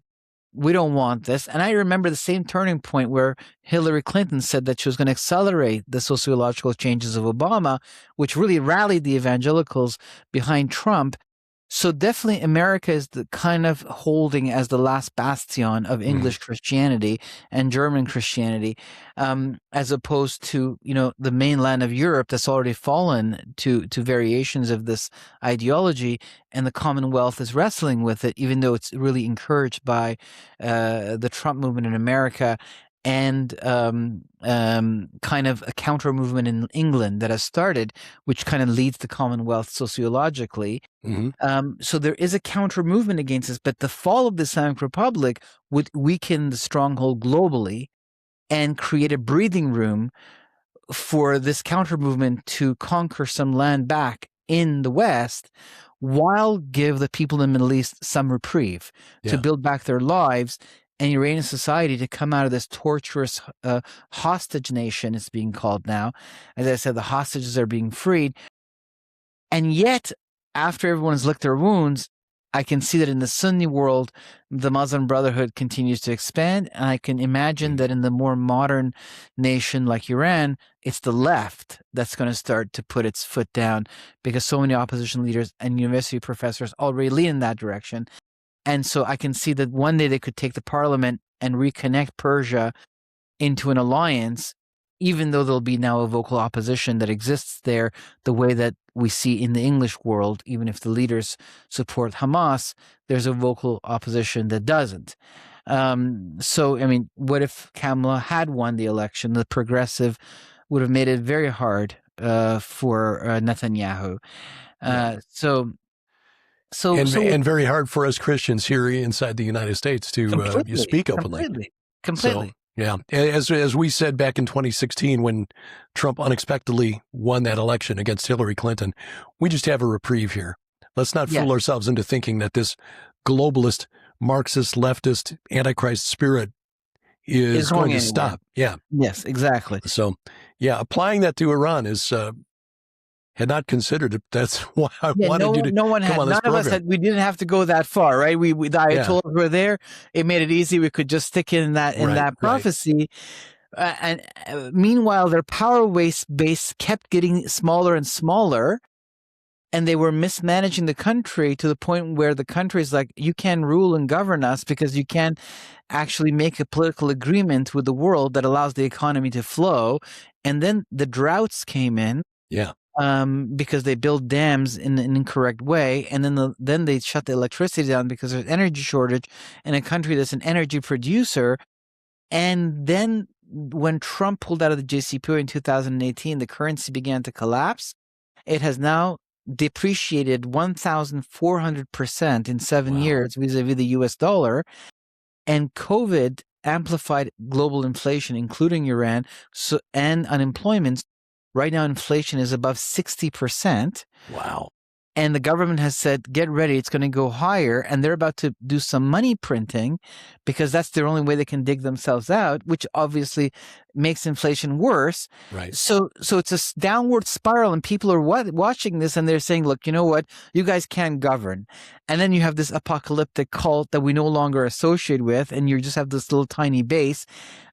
we don't want this. And I remember the same turning point where Hillary Clinton said that she was going to accelerate the sociological changes of Obama, which really rallied the evangelicals behind Trump. So definitely America is the kind of holding as the last bastion of English Christianity and German Christianity, as opposed to, you know, the mainland of Europe that's already fallen to variations of this ideology, and the Commonwealth is wrestling with it, even though it's really encouraged by the Trump movement in America and kind of a counter movement in England that has started, which kind of leads the Commonwealth sociologically. So there is a counter movement against this, but the fall of the Islamic Republic would weaken the stronghold globally and create a breathing room for this counter movement to conquer some land back in the West, while give the people in the Middle East some reprieve to build back their lives, and Iranian society to come out of this torturous hostage nation, it's being called now. As I said, the hostages are being freed. And yet, after everyone's licked their wounds, I can see that in the Sunni world, the Muslim Brotherhood continues to expand. And I can imagine that in the more modern nation like Iran, it's the left that's going to start to put its foot down, because so many opposition leaders and university professors already lean in that direction. And so I can see that one day they could take the parliament and reconnect Persia into an alliance, even though there'll be now a vocal opposition that exists there, the way that we see in the English world. Even if the leaders support Hamas, there's a vocal opposition that doesn't. So, I mean, what if Kamala had won the election? The progressive would have made it very hard for Netanyahu. And very hard for us Christians here inside the United States to speak openly. Completely. So, as we said back in 2016 when Trump unexpectedly won that election against Hillary Clinton, we just have a reprieve here. Let's not fool ourselves into thinking that this globalist, Marxist, leftist, Antichrist spirit is going to stop. Yeah. Yes, exactly. So, applying that to Iran is... had not considered it. That's why I wanted you to come on this program. None of us had. We didn't have to go that far, right? The Ayatollahs were there. It made it easy. We could just stick in that prophecy. And meanwhile, their power base kept getting smaller and smaller, and they were mismanaging the country to the point where the country is like, you can't rule and govern us because you can't actually make a political agreement with the world that allows the economy to flow. And then the droughts came in. Yeah. Because they build dams in an incorrect way, and then they shut the electricity down because there's energy shortage in a country that's an energy producer. And then when Trump pulled out of the JCPOA in 2018, the currency began to collapse. It has now depreciated 1,400% in 7 years vis-a-vis the US dollar. And COVID amplified global inflation, including Iran, and unemployment. Right now, inflation is above 60%. Wow. And the government has said, get ready, it's going to go higher. And they're about to do some money printing because that's the only way they can dig themselves out, which obviously makes inflation worse. Right. So it's a downward spiral, and people are watching this and they're saying, look, you know what? You guys can't govern. And then you have this apocalyptic cult that we no longer associate with, and you just have this little tiny base.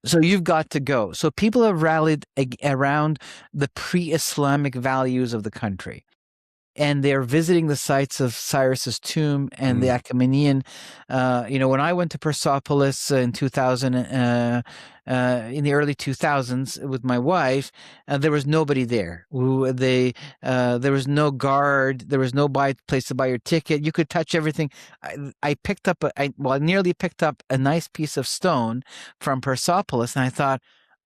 So you've got to go. So people have rallied around the pre-Islamic values of the country. And they're visiting the sites of Cyrus's tomb and the Achaemenian. When I went to Persepolis in 2000, in the early 2000s with my wife, there was nobody there. There was no guard. There was no place to buy your ticket. You could touch everything. I nearly picked up a nice piece of stone from Persepolis, and I thought,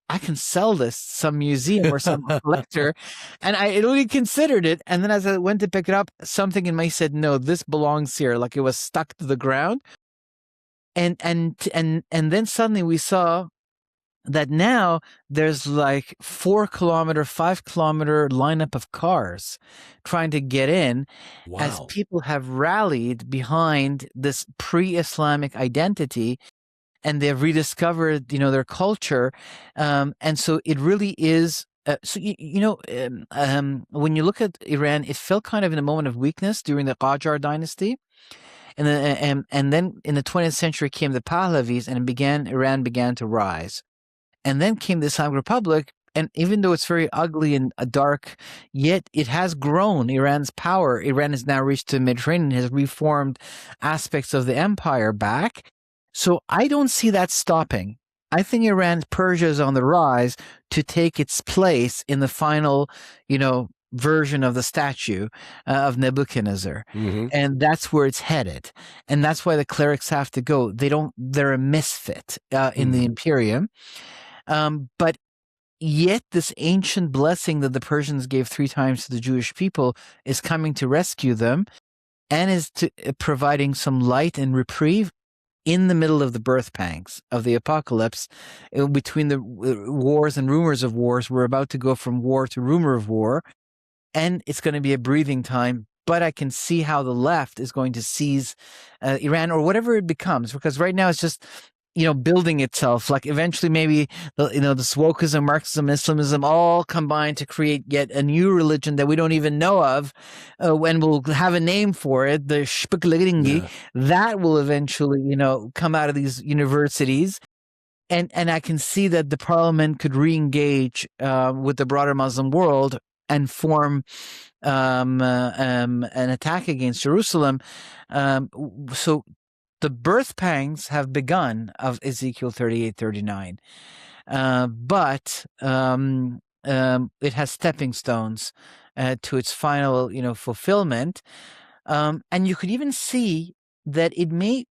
I can sell this to some museum or some collector. And I really considered it. And then as I went to pick it up, something in me said, no, this belongs here. Like it was stuck to the ground. And then suddenly we saw that now there's like 4-kilometer, 5-kilometer lineup of cars trying to get in. Wow. As people have rallied behind this pre-Islamic identity. And they've rediscovered, their culture, and so it really is. When you look at Iran, it felt kind of in a moment of weakness during the Qajar dynasty, and then in the 20th century came the Pahlavis, and Iran began to rise, and then came the Islamic Republic. And even though it's very ugly and dark, yet it has grown. Iran's power. Iran has now reached the Mediterranean, has reformed aspects of the empire back. So I don't see that stopping. I think Persia is on the rise to take its place in the final, version of the statue of Nebuchadnezzar. And that's where it's headed. And that's why the clerics have to go. They're a misfit in the Imperium. But yet this ancient blessing that the Persians gave 3 times to the Jewish people is coming to rescue them and is providing some light and reprieve in the middle of the birth pangs of the apocalypse, between the wars and rumors of wars. We're about to go from war to rumor of war, and it's going to be a breathing time. But I can see how the left is going to seize Iran, or whatever it becomes, because right now it's just, building itself. Like eventually maybe, the wokeism, Marxism, Islamism all combine to create yet a new religion that we don't even know of, when we'll have a name for it, the Shpiklingi, that will eventually, come out of these universities. And I can see that the parliament could re-engage with the broader Muslim world and form an attack against Jerusalem. So the birth pangs have begun of Ezekiel 38-39, but it has stepping stones to its final, fulfillment. And you could even see that it may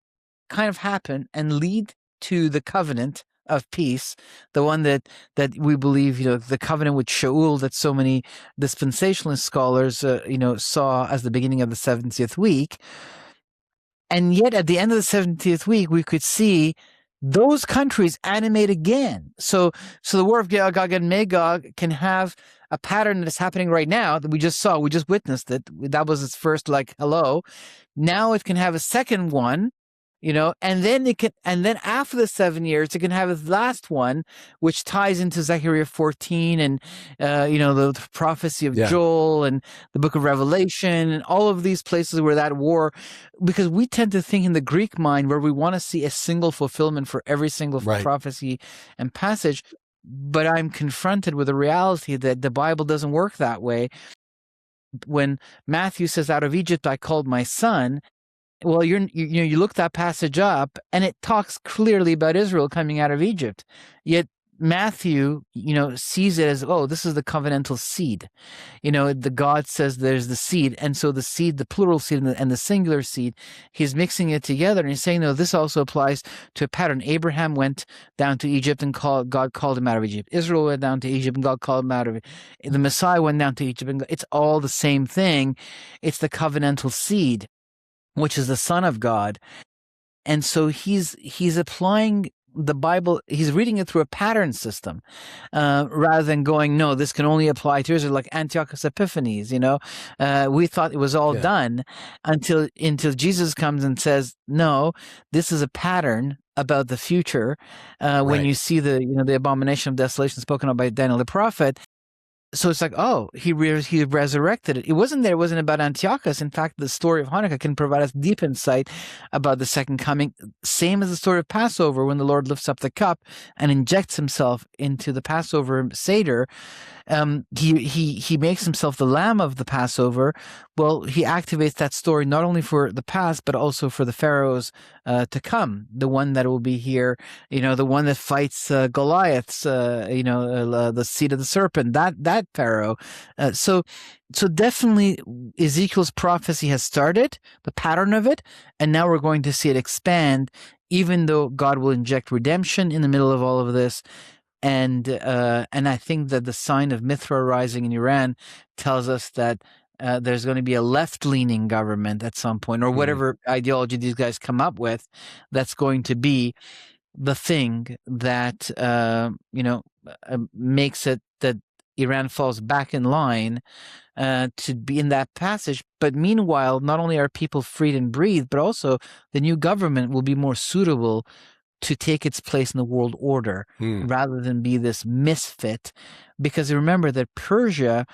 kind of happen and lead to the covenant of peace, the one that we believe, the covenant with Shaul that so many dispensationalist scholars, saw as the beginning of the 70th week. And yet at the end of the 70th week, we could see those countries animate again. So the war of Gog and Magog can have a pattern that is happening right now that we just saw. We just witnessed it. That was its first, hello. Now it can have a second one, and then after the 7 years, it can have its last one, which ties into Zechariah 14 and, the prophecy of Joel and the book of Revelation and all of these places where that war, because we tend to think in the Greek mind where we want to see a single fulfillment for every single prophecy and passage. But I'm confronted with the reality that the Bible doesn't work that way. When Matthew says, out of Egypt, I called my son. Well, you look that passage up, and it talks clearly about Israel coming out of Egypt. Yet Matthew, sees it as, this is the covenantal seed. The God says there's the seed, and so the seed, the plural seed, and the singular seed, he's mixing it together, and he's saying, no, this also applies to a pattern. Abraham went down to Egypt, and God called him out of Egypt. Israel went down to Egypt, and God called him out of it. The Messiah went down to Egypt, and it's all the same thing. It's the covenantal seed, which is the Son of God. And so he's applying the Bible, he's reading it through a pattern system, rather than going, no, this can only apply to Israel, like Antiochus Epiphanes. We thought it was all done until Jesus comes and says, no, this is a pattern about the future. When you see the abomination of desolation spoken of by Daniel the prophet. So it's like, oh, he resurrected it. It wasn't about Antiochus. In fact, the story of Hanukkah can provide us deep insight about the second coming, same as the story of Passover, when the Lord lifts up the cup and injects himself into the Passover Seder. He makes himself the lamb of the Passover. Well, he activates that story not only for the past, but also for the pharaohs to come. The one that will be here, the one that fights Goliath's, the seed of the serpent, that pharaoh. So definitely Ezekiel's prophecy has started, the pattern of it, and now we're going to see it expand, even though God will inject redemption in the middle of all of this. And I think that the sign of Mithra rising in Iran tells us that there's going to be a left-leaning government at some point, or whatever ideology these guys come up with, that's going to be the thing that makes it that Iran falls back in line to be in that passage. But meanwhile, not only are people freed and breathed, but also the new government will be more suitable to take its place in the world order rather than be this misfit. Because remember that Persia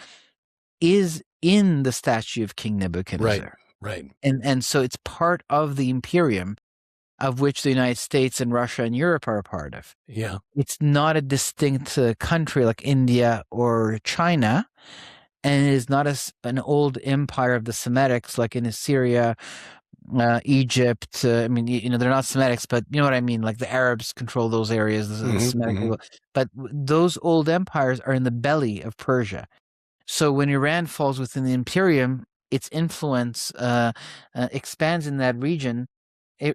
is in the statue of King Nebuchadnezzar. Right. And so it's part of the imperium of which the United States and Russia and Europe are a part of. Yeah. It's not a distinct country like India or China, and it is not an old empire of the Semitics like in Assyria, Egypt. They're not Semitics, but you know what I mean? Like the Arabs control those areas, the Semitic people. But those old empires are in the belly of Persia. So when Iran falls within the imperium, its influence expands in that region. The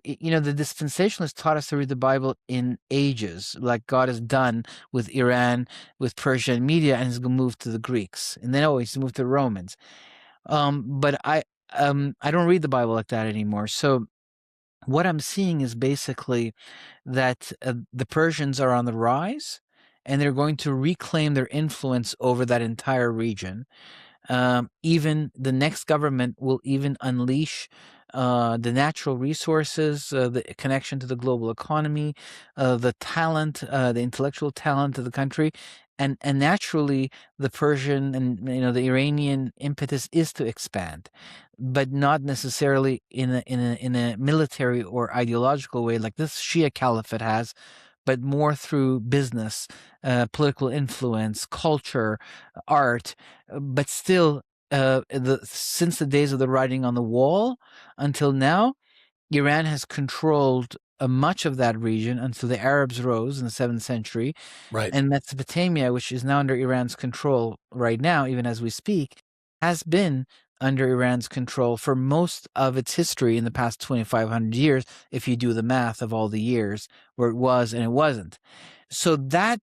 dispensationalists taught us to read the Bible in ages, like God has done with Iran, with Persia and Media, and he's going to move to the Greeks, and then he's moved to the Romans. But I don't read the Bible like that anymore. So what I'm seeing is basically that the Persians are on the rise, and they're going to reclaim their influence over that entire region. Even the next government will even unleash the natural resources, the connection to the global economy, the talent, the intellectual talent of the country. And naturally, the Persian and the Iranian impetus is to expand, but not necessarily in a military or ideological way like this Shia caliphate has, but more through business, political influence, culture, art. But still, since the days of the writing on the wall until now, Iran has controlled much of that region until the Arabs rose in the 7th century. Right. And Mesopotamia, which is now under Iran's control right now, even as we speak, has been under Iran's control for most of its history in the past 2,500 years, if you do the math of all the years where it was and it wasn't. So that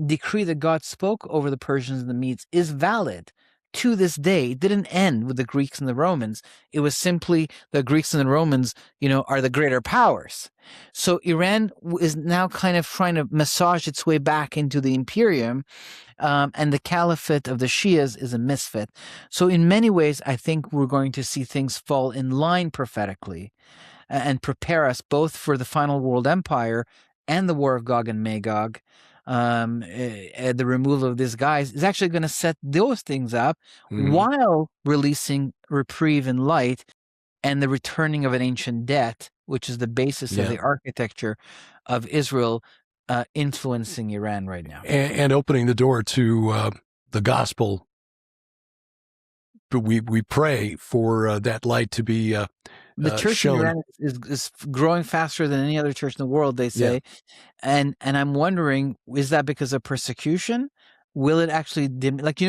decree that God spoke over the Persians and the Medes is valid to this day. It didn't end with the Greeks and the Romans. It was simply the Greeks and the Romans, are the greater powers. So Iran is now kind of trying to massage its way back into the imperium, and the caliphate of the Shias is a misfit. So in many ways, I think we're going to see things fall in line prophetically and prepare us both for the final world empire and the war of Gog and Magog. The removal of these guys is actually going to set those things up while releasing reprieve and light and the returning of an ancient debt, which is the basis of the architecture of Israel, influencing Iran right now. And opening the door to the gospel. But we pray for that light to be the church shown. in Iran is growing faster than any other church in the world, they say. And I'm wondering, is that because of persecution? Will it actually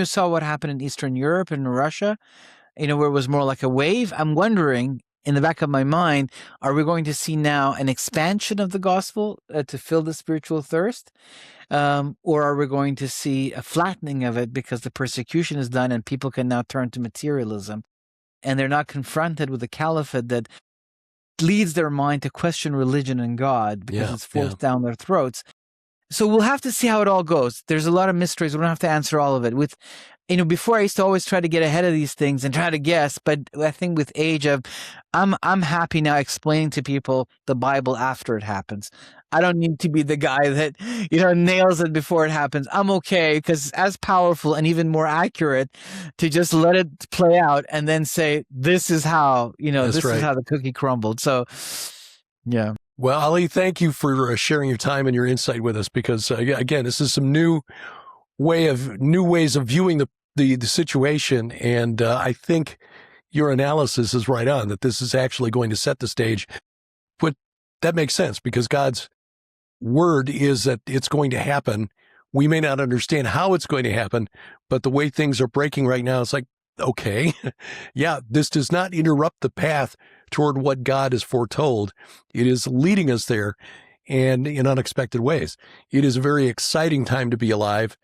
saw what happened in Eastern Europe and Russia, where it was more like a wave? I'm wondering, in the back of my mind, are we going to see now an expansion of the gospel to fill the spiritual thirst? Or are we going to see a flattening of it because the persecution is done and people can now turn to materialism? And they're not confronted with the caliphate that leads their mind to question religion and God because it's forced down their throats. So we'll have to see how it all goes. There's a lot of mysteries. We don't have to answer all of it. With, before I used to always try to get ahead of these things and try to guess, but I think with age I'm happy now explaining to people the Bible after it happens. I don't need to be the guy that, nails it before it happens. I'm okay because it's as powerful and even more accurate to just let it play out and then say, this is how, this is how the cookie crumbled. So, yeah. Well, Ali, thank you for sharing your time and your insight with us because, again, this is some new ways of viewing the situation. And I think your analysis is right on, that this is actually going to set the stage. But that makes sense because God's word is that it's going to happen. We may not understand how it's going to happen, but the way things are breaking right now, it's like, okay, yeah, this does not interrupt the path toward what God has foretold. It is leading us there and in unexpected ways. It is a very exciting time to be alive.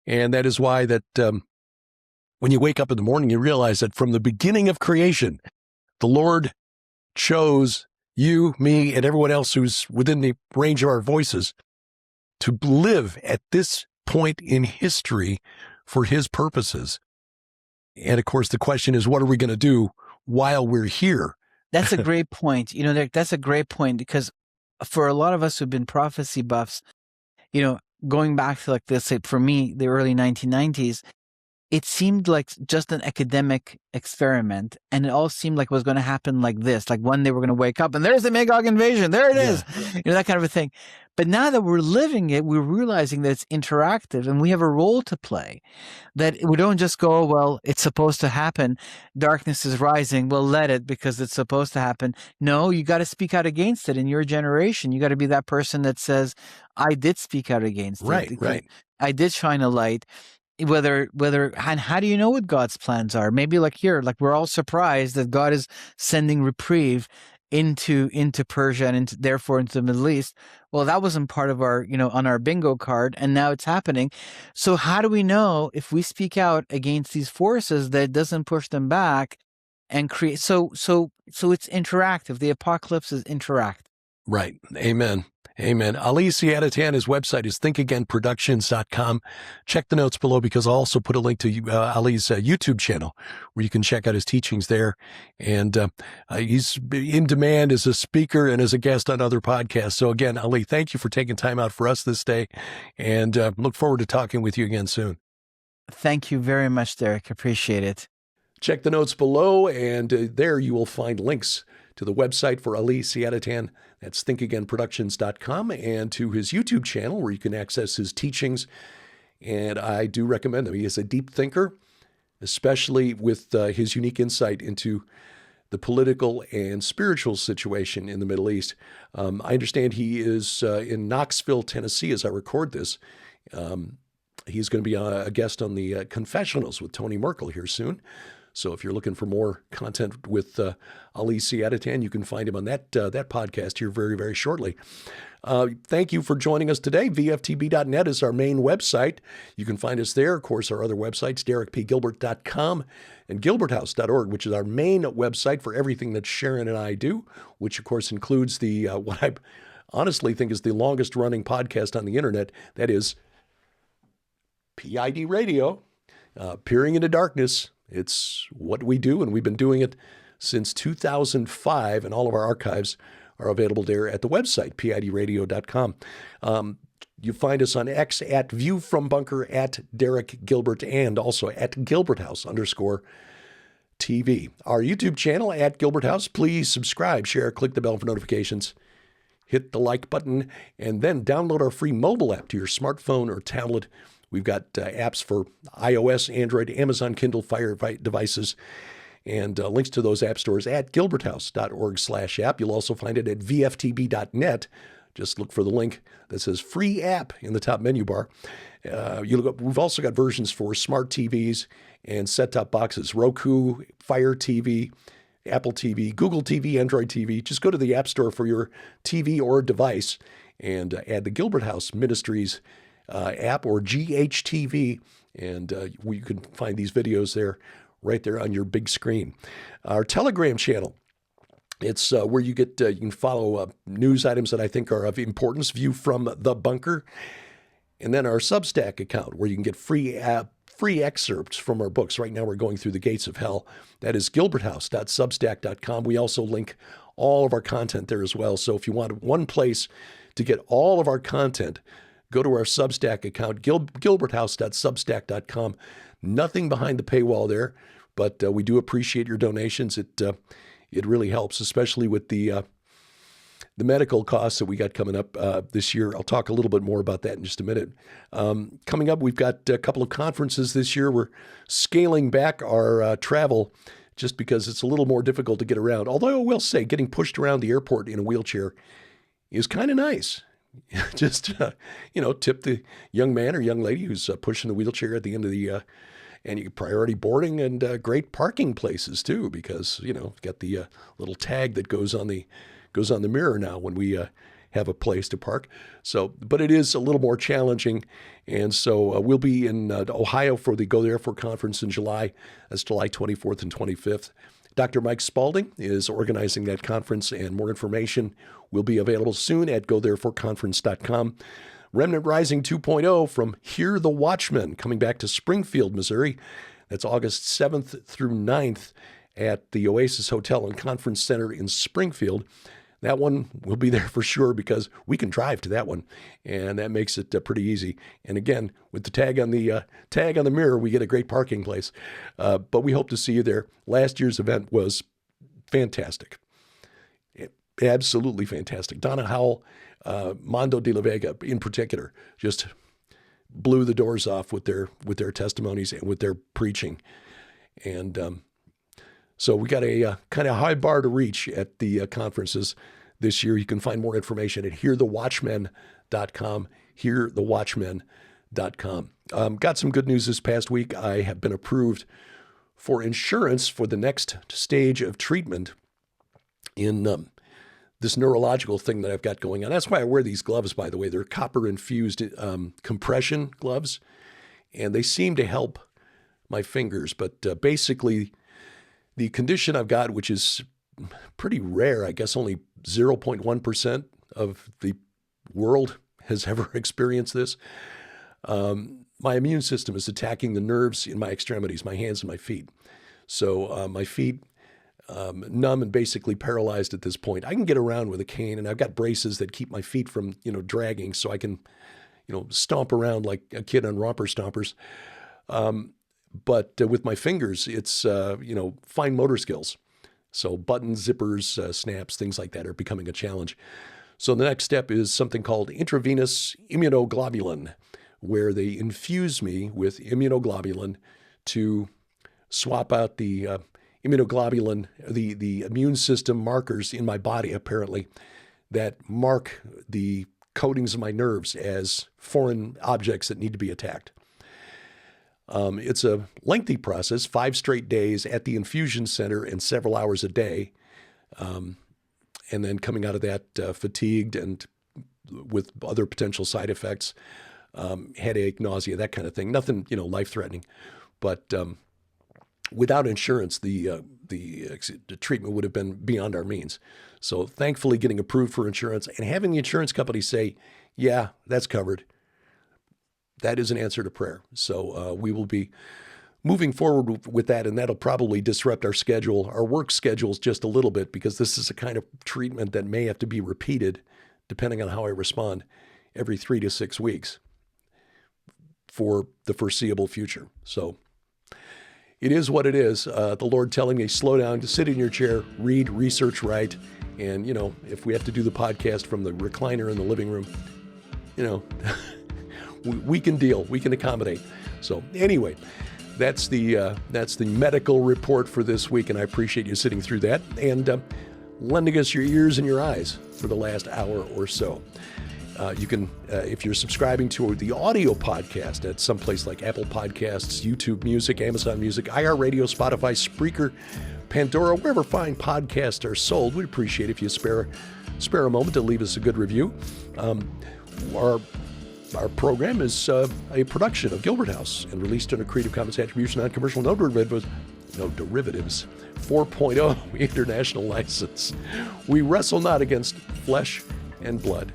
And that is why that when you wake up in the morning, you realize that from the beginning of creation, the Lord chose you, me, and everyone else who's within the range of our voices to live at this point in history for his purposes. And of course, the question is, what are we going to do while we're here? That's a great point. That's a great point because for a lot of us who've been prophecy buffs, going back to let's say for me, the early 1990s, it seemed like just an academic experiment. And it all seemed like it was going to happen like this. Like one day we're going to wake up and there's the Magog invasion. There it is. That kind of a thing. But now that we're living it, we're realizing that it's interactive and we have a role to play. That we don't just go, well, it's supposed to happen. Darkness is rising. Well, let it because it's supposed to happen. No, you got to speak out against it in your generation. You got to be that person that says, I did speak out against it. Right. I did shine a light. Whether and how do you know what God's plans are? Maybe like here, like we're all surprised that God is sending reprieve into Persia and therefore into the Middle East. Well, that wasn't part of our, on our bingo card, and now it's happening. So how do we know if we speak out against these forces that it doesn't push them back and create? So it's interactive. The apocalypse is interactive. Right. Amen. Ali Siadatan, his website is thinkagainproductions.com. Check the notes below because I'll also put a link to Ali's YouTube channel where you can check out his teachings there. And he's in demand as a speaker and as a guest on other podcasts. So again, Ali, thank you for taking time out for us this day and look forward to talking with you again soon. Thank you very much, Derek. Appreciate it. Check the notes below and there you will find links to the website for Ali Siadatan. That's thinkagainproductions.com, and to his YouTube channel where you can access his teachings. And I do recommend him. He is a deep thinker, especially with his unique insight into the political and spiritual situation in the Middle East. I understand he is in Knoxville, Tennessee, as I record this. He's going to be a guest on the Confessionals with Tony Merkel here soon. So if you're looking for more content with Ali Siadatan, you can find him on that podcast here very, very shortly. Thank you for joining us today. VFTB.net is our main website. You can find us there. Of course, our other websites, DerekPGilbert.com and GilbertHouse.org, which is our main website for everything that Sharon and I do, which, of course, includes the what I honestly think is the longest-running podcast on the internet. That is PID Radio, Peering into Darkness. It's what we do, and we've been doing it since 2005, and all of our archives are available there at the website, pidradio.com. You find us on X at View from Bunker, at Derek Gilbert, and also at Gilbert House _TV. Our YouTube channel, at Gilbert House. Please subscribe, share, click the bell for notifications, hit the like button, and then download our free mobile app to your smartphone or tablet. We've got apps for iOS, Android, Amazon Kindle Fire devices, and links to those app stores at gilberthouse.org/app. You'll also find it at vftb.net. Just look for the link that says free app in the top menu bar. We've also got versions for smart TVs and set-top boxes, Roku, Fire TV, Apple TV, Google TV, Android TV. Just go to the App Store for your TV or device and add the Gilbert House Ministries app or GHTV, and you can find these videos there, right there on your big screen. Our Telegram channel It's where you can follow news items that I think are of importance, view from the bunker, and then our Substack account where you can get free excerpts from our books. Right now we're going through The Gates of Hell. That is gilberthouse.substack.com. We also link all of our content there as well. So if you want one place to get all of our content, go to our Substack account, gilberthouse.substack.com. Nothing behind the paywall there, but we do appreciate your donations. It really helps, especially with the medical costs that we got coming up this year. I'll talk a little bit more about that in just a minute. Coming up, we've got a couple of conferences this year. We're scaling back our travel just because it's a little more difficult to get around. Although I will say, getting pushed around the airport in a wheelchair is kind of nice. Just, tip the young man or young lady who's pushing the wheelchair at the end of the and you get priority boarding and great parking places too, because got the little tag that goes on the mirror now when we have a place to park. So, but it is a little more challenging, and so we'll be in Ohio for the Go Therefore conference in July. That's July 24th and 25th. Dr. Mike Spalding is organizing that conference, and more information will be available soon at gothereforeconference.com. Remnant Rising 2.0 from Hear the Watchman, coming back to Springfield, Missouri. That's August 7th through 9th at the Oasis Hotel and Conference Center in Springfield. That one will be there for sure because we can drive to that one, and that makes it pretty easy. And again, with the tag on the mirror, we get a great parking place. But we hope to see you there. Last year's event was fantastic. Absolutely fantastic. Donna Howell, Mondo de la Vega in particular, just blew the doors off with their testimonies and with their preaching. And so we got a kind of high bar to reach at the conferences this year. You can find more information at hearthewatchmen.com, hearthewatchmen.com. Got some good news this past week. I have been approved for insurance for the next stage of treatment in this neurological thing that I've got going on. That's why I wear these gloves, by the way. They're copper-infused compression gloves, and they seem to help my fingers. But basically, the condition I've got, which is pretty rare, I guess only 0.1% of the world has ever experienced this. My immune system is attacking the nerves in my extremities, my hands and my feet. So my feet numb and basically paralyzed at this point. I can get around with a cane, and I've got braces that keep my feet from, dragging, so I can, stomp around like a kid on Romper Stompers. But with my fingers, it's, fine motor skills. So buttons, zippers, snaps, things like that are becoming a challenge. So the next step is something called intravenous immunoglobulin, where they infuse me with immunoglobulin to swap out the immunoglobulin, the immune system markers in my body, apparently, that mark the coatings of my nerves as foreign objects that need to be attacked. It's a lengthy process, 5 straight days at the infusion center and several hours a day. And then coming out of that fatigued and with other potential side effects, headache, nausea, that kind of thing. Nothing, life-threatening. But without insurance, the treatment would have been beyond our means. So thankfully getting approved for insurance and having the insurance company say, yeah, that's covered, that is an answer to prayer. So we will be moving forward with that, and that'll probably disrupt our work schedules just a little bit, because this is a kind of treatment that may have to be repeated, depending on how I respond, every 3 to 6 weeks for the foreseeable future. So it is what it is. The Lord telling me, slow down, to sit in your chair, read, research, write. And, if we have to do the podcast from the recliner in the living room, we can deal, we can accommodate. So anyway, that's the medical report for this week, and I appreciate you sitting through that and lending us your ears and your eyes for the last hour or so. You can, if you're subscribing to the audio podcast at someplace like Apple Podcasts, YouTube Music, Amazon Music, iHeartRadio, Spotify, Spreaker, Pandora, wherever fine podcasts are sold, we'd appreciate if you spare a moment to leave us a good review. Our program is a production of Gilbert House and released under Creative Commons Attribution, Non-Commercial, No Derivatives no derivatives, 4.0 international license. We wrestle not against flesh and blood.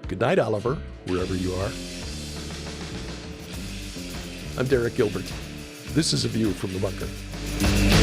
Good night, Oliver, wherever you are. I'm Derek Gilbert. This is A View from the Bunker.